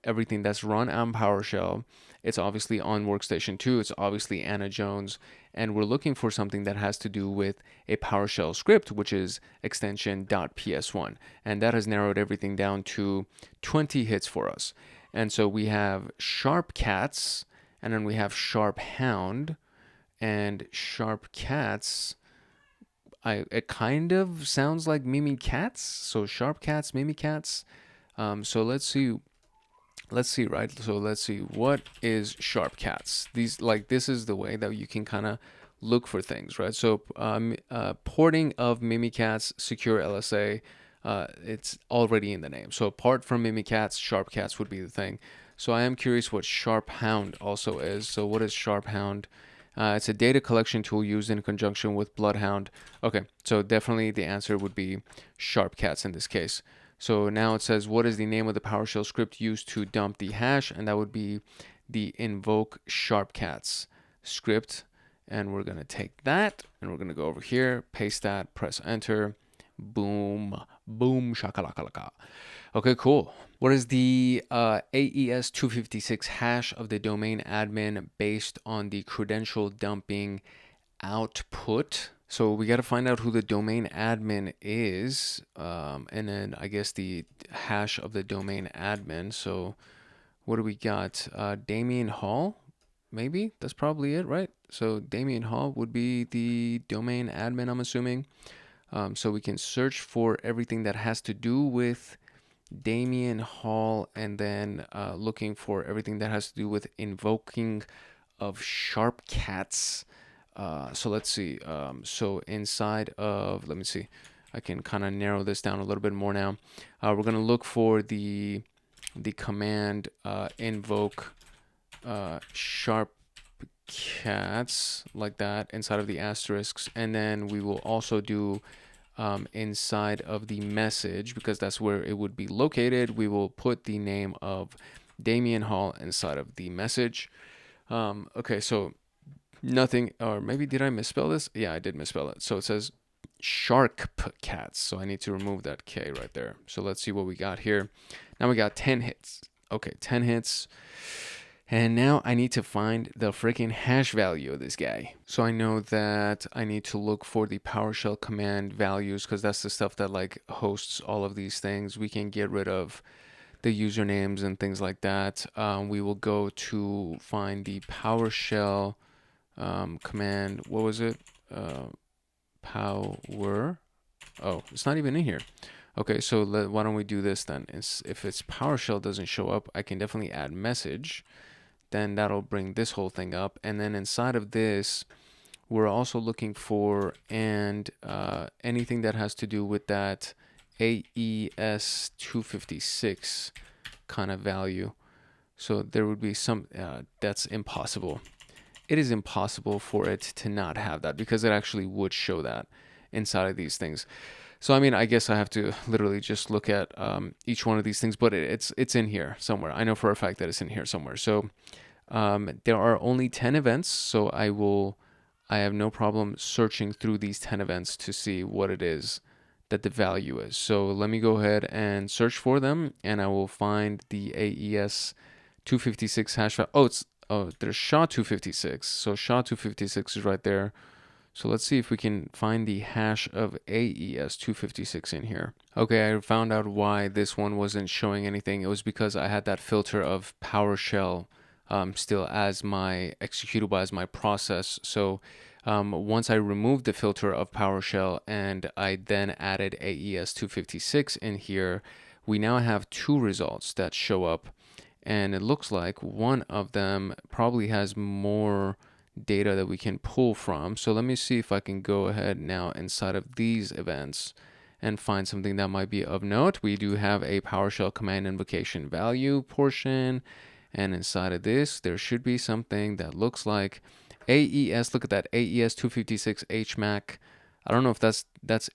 A: everything that's run on PowerShell. It's obviously on workstation 2. It's obviously Anna Jones. And we're looking for something that has to do with a PowerShell script, which is extension .ps1. And that has narrowed everything down to 20 hits for us. And so we have sharp cats, and then we have sharp hound, and sharp cats. It kind of sounds like Mimi cats. So sharp cats, Mimi cats. So let's see, right? So let's see, what is sharp cats? This is the way that you can kind of look for things, right? So porting of Mimikatz secure LSA, it's already in the name. So apart from Mimikatz, sharp cats would be the thing. So I am curious what sharp hound also is. So what is sharp hound? It's a data collection tool used in conjunction with Bloodhound. Okay, so definitely the answer would be sharp cats in this case. So now it says, what is the name of the PowerShell script used to dump the hash? And that would be the invoke sharpcats script. And we're going to take that and we're going to go over here, paste that, press enter, boom, boom, shakalakalaka. Okay, cool. What is the AES 256 hash of the domain admin based on the credential dumping output? So we got to find out who the domain admin is, and then I guess the hash of the domain admin. So what do we got? Damien Hall, maybe? That's probably it, right? So Damien Hall would be the domain admin, I'm assuming. So we can search for everything that has to do with Damien Hall, and then looking for everything that has to do with invoking of sharp cats. So let's see. So inside of, let me see, I can kind of narrow this down a little bit more now. We're going to look for the command invoke sharp cats, like that, inside of the asterisks. And then we will also do inside of the message, because that's where it would be located, we will put the name of Damien Hall inside of the message. Okay, so nothing, or maybe did I misspell this? Yeah, I did misspell it. So it says shark cats. So I need to remove that K right there. So let's see what we got here. Now we got 10 hits. Okay, 10 hits. And now I need to find the freaking hash value of this guy. So I know that I need to look for the PowerShell command values, because that's the stuff that like hosts all of these things. We can get rid of the usernames and things like that. We will go to find the PowerShell command. What was it? Power. Oh, it's not even in here. Okay, so why don't we do this then? If it's PowerShell doesn't show up, I can definitely add message. Then that'll bring this whole thing up. And then inside of this, we're also looking for anything that has to do with that AES 256 kind of value. So there would be some, that's impossible. It is impossible for it to not have that, because it actually would show that inside of these things. So, I mean, I guess I have to literally just look at each one of these things, but it's in here somewhere. I know for a fact that it's in here somewhere. So there are only 10 events, so I have no problem searching through these 10 events to see what it is that the value is. So let me go ahead and search for them, and I will find the AES 256 hash value. There's SHA-256. So SHA-256 is right there. So let's see if we can find the hash of AES 256 in here. Okay, I found out why this one wasn't showing anything. It was because I had that filter of PowerShell still as my executable, as my process. So once I removed the filter of PowerShell and I then added AES 256 in here, we now have two results that show up. And it looks like one of them probably has more data that we can pull from. So let me see if I can go ahead now inside of these events and find something that might be of note. We do have a PowerShell command invocation value portion. And inside of this, there should be something that looks like AES. Look at that, AES 256 HMAC I don't know if that's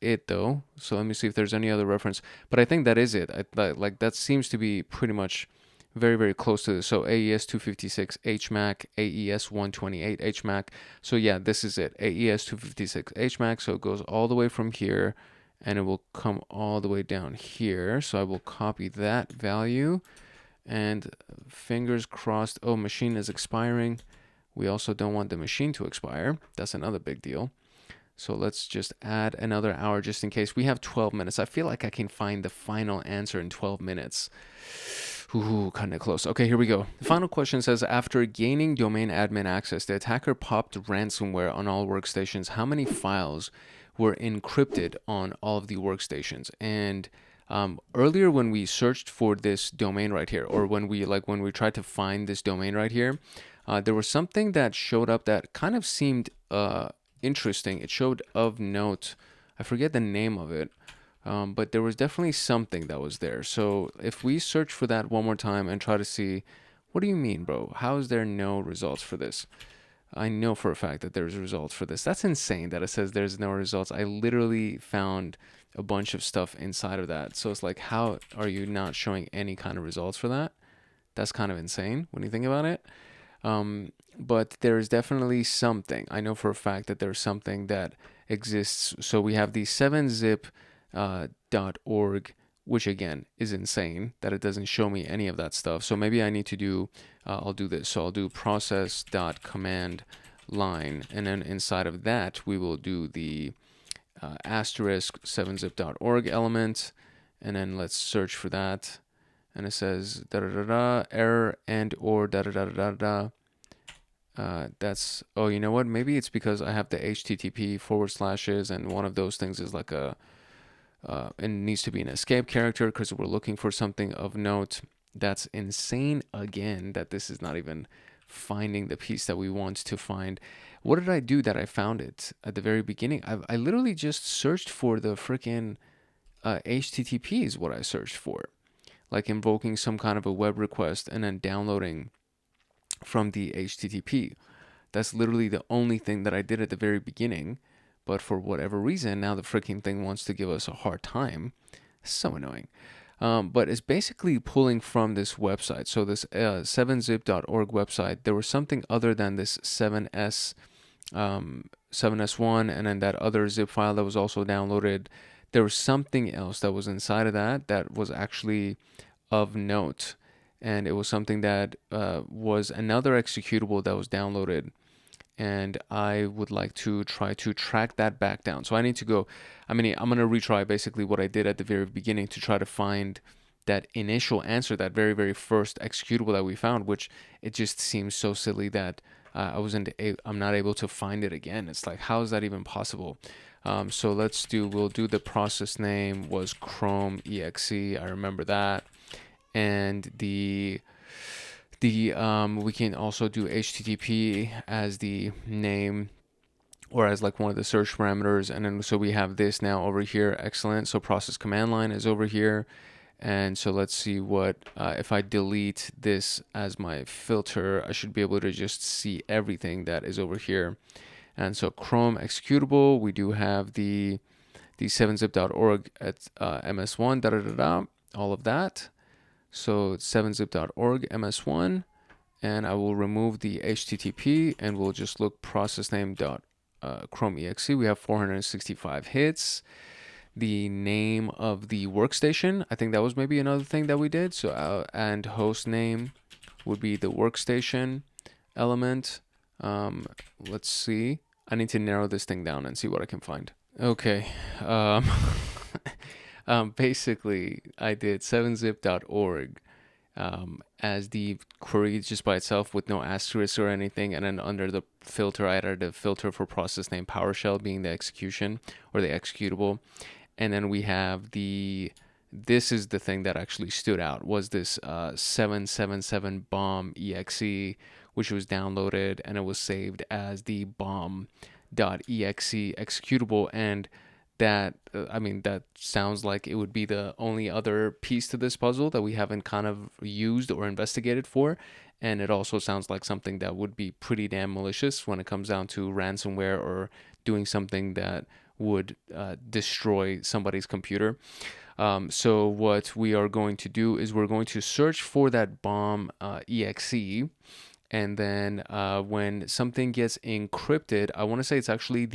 A: it though. So let me see if there's any other reference. But I think that is it. Like that seems to be pretty much very, very close to this. So AES 256 HMAC, AES 128 HMAC. So yeah, this is it. AES 256 HMAC. So it goes all the way from here and it will come all the way down here. So I will copy that value and fingers crossed. Oh, machine is expiring. We also don't want the machine to expire. That's another big deal. So let's just add another hour just in case. We have 12 minutes. I feel like I can find the final answer in 12 minutes. Ooh, kind of close. Okay, here we go. The final question says, after gaining domain admin access, the attacker popped ransomware on all workstations. How many files were encrypted on all of the workstations? And earlier when we searched for this domain right here, or when we tried to find this domain right here, there was something that showed up that kind of seemed interesting. It showed of note. I forget the name of it, but there was definitely something that was there. So if we search for that one more time and try to see, what do you mean, bro? How is there no results for this? I know for a fact that there's results for this. That's insane that it says there's no results. I literally found a bunch of stuff inside of that. So it's like, how are you not showing any kind of results for that? That's kind of insane when you think about it. But there's definitely something. I know for a fact that there's something that exists. So we have the 7zip.org, which again is insane that it doesn't show me any of that stuff. So maybe I need to do, I'll do this. So I'll do process.command line. And then inside of that, we will do the asterisk 7zip.org element. And then let's search for that. And it says error and or that's, oh, you know what? Maybe it's because I have the HTTP / and one of those things is like it needs to be an escape character because we're looking for something of note. That's insane again that this is not even finding the piece that we want to find. What did I do that I found it at the very beginning? I literally just searched for the freaking HTTP is what I searched for. Like invoking some kind of a web request and then downloading from the HTTP. That's literally the only thing that I did at the very beginning. But for whatever reason, now the freaking thing wants to give us a hard time. So annoying. But it's basically pulling from this website. So this 7zip.org website, there was something other than this 7s1 and then that other zip file that was also downloaded. There was something else that was inside of that was actually of note. And it was something that was another executable that was downloaded. And I would like to try to track that back down. So I need to go, I'm going to retry basically what I did at the very beginning to try to find that initial answer, that very, very first executable that we found, which it just seems so silly that I'm not able to find it again. It's like, how is that even possible? So we'll do the process name was Chrome exe. I remember that. And we can also do HTTP as the name or as like one of the search parameters. And then, so we have this now over here. Excellent. So process command line is over here. And so let's see what, if I delete this as my filter, I should be able to just see everything that is over here. And so Chrome executable, we do have the 7zip.org at ms1, all of that. So 7zip.org ms1, and I will remove the HTTP and we'll just look process name Chrome exe. We have 465 hits. The name of the workstation, I think that was maybe another thing that we did. So and host name would be the workstation element. Let's see. I need to narrow this thing down and see what I can find. Okay. Basically, I did 7zip.org as the query just by itself with no asterisk or anything. And then under the filter, I added a filter for process name PowerShell being the execution or the executable. And then we have this is the thing that actually stood out, was this 777 bomb exe, which was downloaded and it was saved as the bomb.exe executable. And that, that sounds like it would be the only other piece to this puzzle that we haven't kind of used or investigated for. And it also sounds like something that would be pretty damn malicious when it comes down to ransomware or doing something that would destroy somebody's computer. So what we are going to do is we're going to search for that bomb exe, and then when something gets encrypted, I want to say it's actually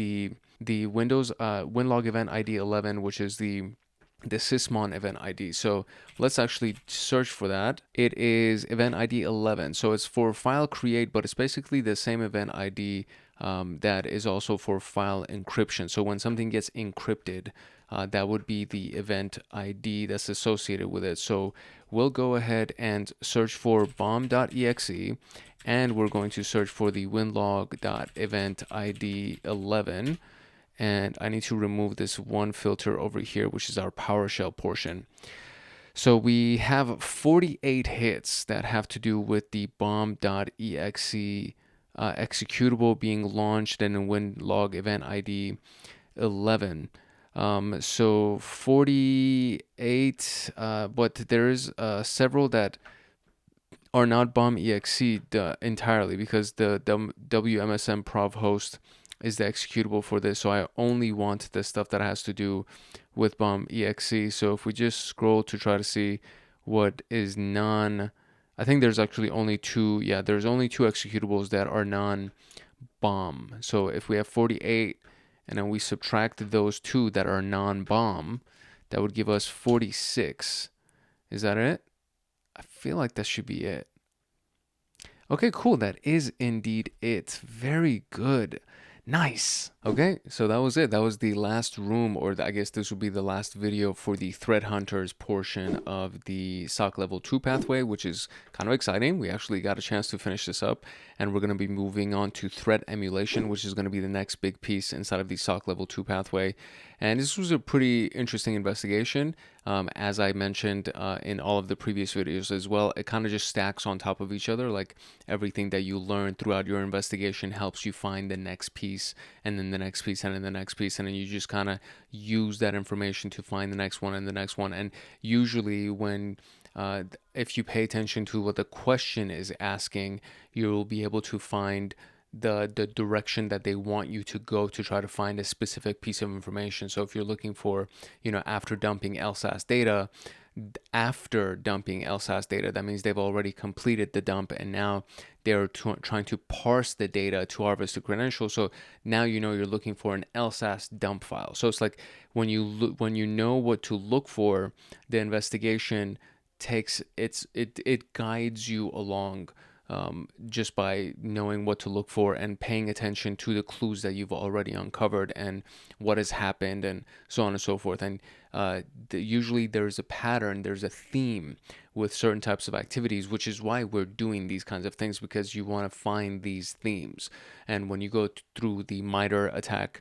A: the Windows WinLog event ID 11, which is the sysmon event ID. So let's actually search for that. It is event ID 11. So it's for file create, but it's basically the same event ID that is also for file encryption. So when something gets encrypted, that would be the event ID that's associated with it. So we'll go ahead and search for bomb.exe, and we're going to search for the winlog.event ID 11. And I need to remove this one filter over here, which is our PowerShell portion. So we have 48 hits that have to do with the bomb.exe executable being launched and in winlog event ID 11. So 48, but there's several that are not bomb.exe entirely, because the WMSM prov host is the executable for this. So I only want the stuff that has to do with bomb.exe. So if we just scroll to try to see what is I think there's actually only two. Yeah, there's only two executables that are non-bomb. So if we have 48 and then we subtract those two that are non-bomb, that would give us 46. Is that it? I feel like that should be it. Okay, cool. That is indeed it. Very good. Nice. Okay, so that was it. That was the last room, or I guess this would be the last video for the threat hunters portion of the SOC level 2 pathway, which is kind of exciting. We actually got a chance to finish this up, and we're going to be moving on to threat emulation, which is going to be the next big piece inside of the SOC level 2 pathway. And this was a pretty interesting investigation. As I mentioned in all of the previous videos as well, it kind of just stacks on top of each other. Like everything that you learn throughout your investigation helps you find the next piece, and then the next piece, and then the next piece, and then you just kind of use that information to find the next one and the next one. And usually when if you pay attention to what the question is asking, you'll be able to find the direction that they want you to go to try to find a specific piece of information. So if you're looking for, after dumping LSAS data, that means they've already completed the dump, and now they're trying to parse the data to harvest the credentials. So now you're looking for an LSAS dump file. So it's like when you know what to look for, the investigation it guides you along. Just by knowing what to look for and paying attention to the clues that you've already uncovered and what has happened and so on and so forth. And usually there's a pattern, there's a theme with certain types of activities, which is why we're doing these kinds of things, because you want to find these themes. And when you go through the MITRE attack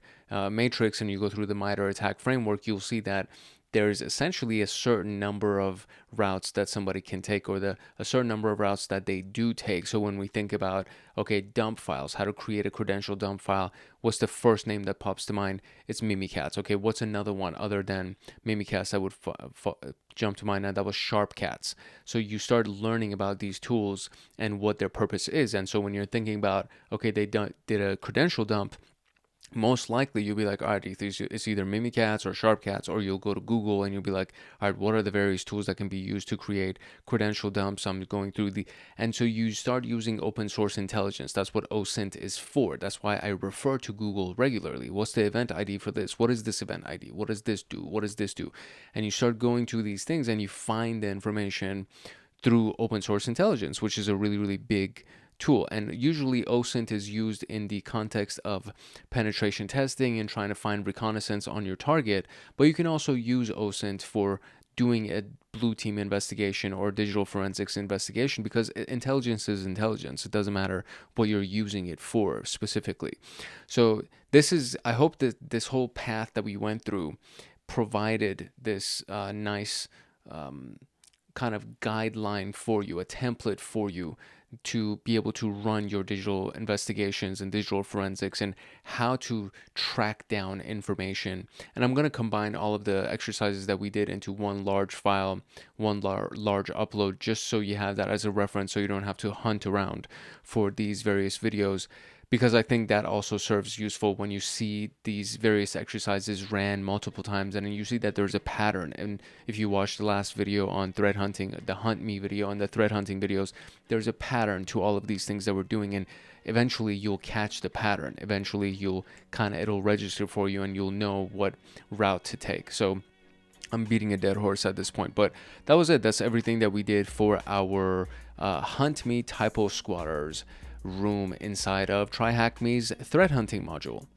A: matrix and you go through the MITRE attack framework, you'll see that there's essentially a certain number of routes that somebody can take, or a certain number of routes that they do take. So when we think about, okay, dump files, how to create a credential dump file, what's the first name that pops to mind? It's Mimikatz. Okay, what's another one other than Mimikatz that would jump to mind? And that was Sharpcats. So you start learning about these tools and what their purpose is. And so when you're thinking about, okay, they did a credential dump, most likely you'll be like, all right, it's either Mimikatz or Sharpcats, or you'll go to Google and you'll be like, all right, what are the various tools that can be used to create credential dumps? I'm going through and so you start using open source intelligence. That's what OSINT is for. That's why I refer to Google regularly. What's the event ID for this? What is this event ID? What does this do? What does this do? And you start going to these things and you find the information through open source intelligence, which is a really, really big tool. And usually OSINT is used in the context of penetration testing and trying to find reconnaissance on your target, but you can also use OSINT for doing a blue team investigation or digital forensics investigation, because intelligence is intelligence. It doesn't matter what you're using it for specifically. So I hope that this whole path that we went through provided this nice kind of guideline for you, a template for you to be able to run your digital investigations and digital forensics, and how to track down information. And I'm going to combine all of the exercises that we did into one large file, one large upload, just so you have that as a reference, so you don't have to hunt around for these various videos. because I think that also serves useful when you see these various exercises ran multiple times and you see that there's a pattern. And if you watch the last video on thread hunting, the hunt me video and the thread hunting videos, there's a pattern to all of these things that we're doing, and eventually you'll catch the pattern. Eventually you'll it'll register for you and you'll know what route to take. So I'm beating a dead horse at this point, but that was it. That's everything that we did for our Hunt Me Typo Squatters room inside of TryHackMe's thread hunting module.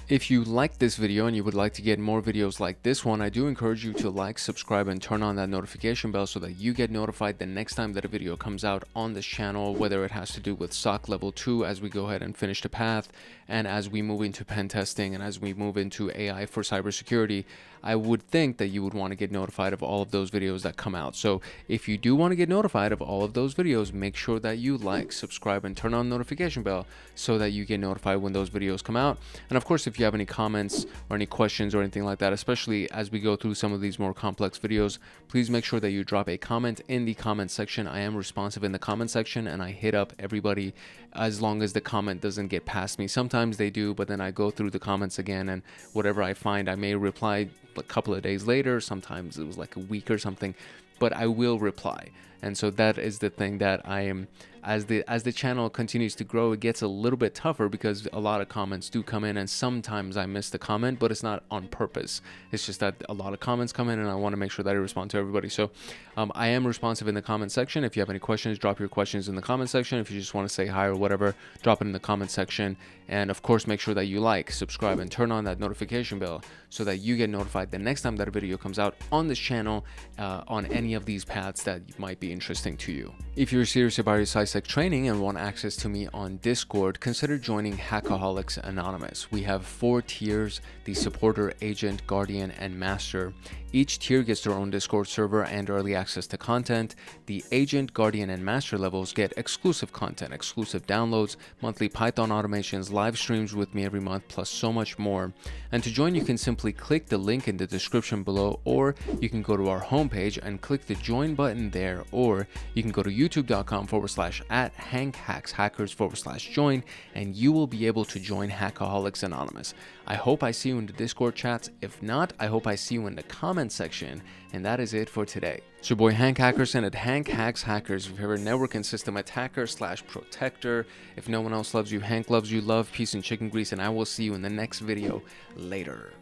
A: If you liked this video and you would like to get more videos like this one, I do encourage you to like, subscribe, and turn on that notification bell so that you get notified the next time that a video comes out on this channel, whether it has to do with SOC level 2 as we go ahead and finish the path, and as we move into pen testing, and as we move into AI for cybersecurity. I would think that you would want to get notified of all of those videos that come out. So if you do want to get notified of all of those videos, make sure that you like, subscribe, and turn on the notification bell so that you get notified when those videos come out. And of course, if you have any comments or any questions or anything like that, especially as we go through some of these more complex videos, please make sure that you drop a comment in the comment section. I am responsive in the comment section and I hit up everybody as long as the comment doesn't get past me. Sometimes they do, but then I go through the comments again, and whatever I find, I may reply a couple of days later. Sometimes it was like a week or something, but I will reply. And so that is the thing that I am, as the channel continues to grow, it gets a little bit tougher because a lot of comments do come in, and sometimes I miss the comment, but it's not on purpose. It's just that a lot of comments come in and I want to make sure that I respond to everybody. So I am responsive in the comment section. If you have any questions, drop your questions in the comment section. If you just want to say hi or whatever, drop it in the comment section. And of course, make sure that you like, subscribe, and turn on that notification bell so that you get notified the next time that a video comes out on this channel on any of these paths that might be interesting to you. If you're serious about your SysAdmin training and want access to me on Discord, consider joining Hackaholics Anonymous. We have 4 tiers: the supporter, agent, guardian, and master. Each tier gets their own Discord server and early access to content. The agent, guardian, and master levels get exclusive content, exclusive downloads, monthly Python automations, live streams with me every month, plus so much more. And to join, you can simply click the link in the description below, or you can go to our homepage and click the join button there, or you can go to youtube.com/@HankHacksHackers/join, and you will be able to join Hackaholics Anonymous. I hope I see you in the Discord chats. If not, I hope I see you in the comment section. And that is it for today. It's your boy Hank Hackerson at Hank Hacks Hackers, your favorite network and system attacker/protector. If no one else loves you, Hank loves you. Love, peace, and chicken grease, and I will see you in the next video later.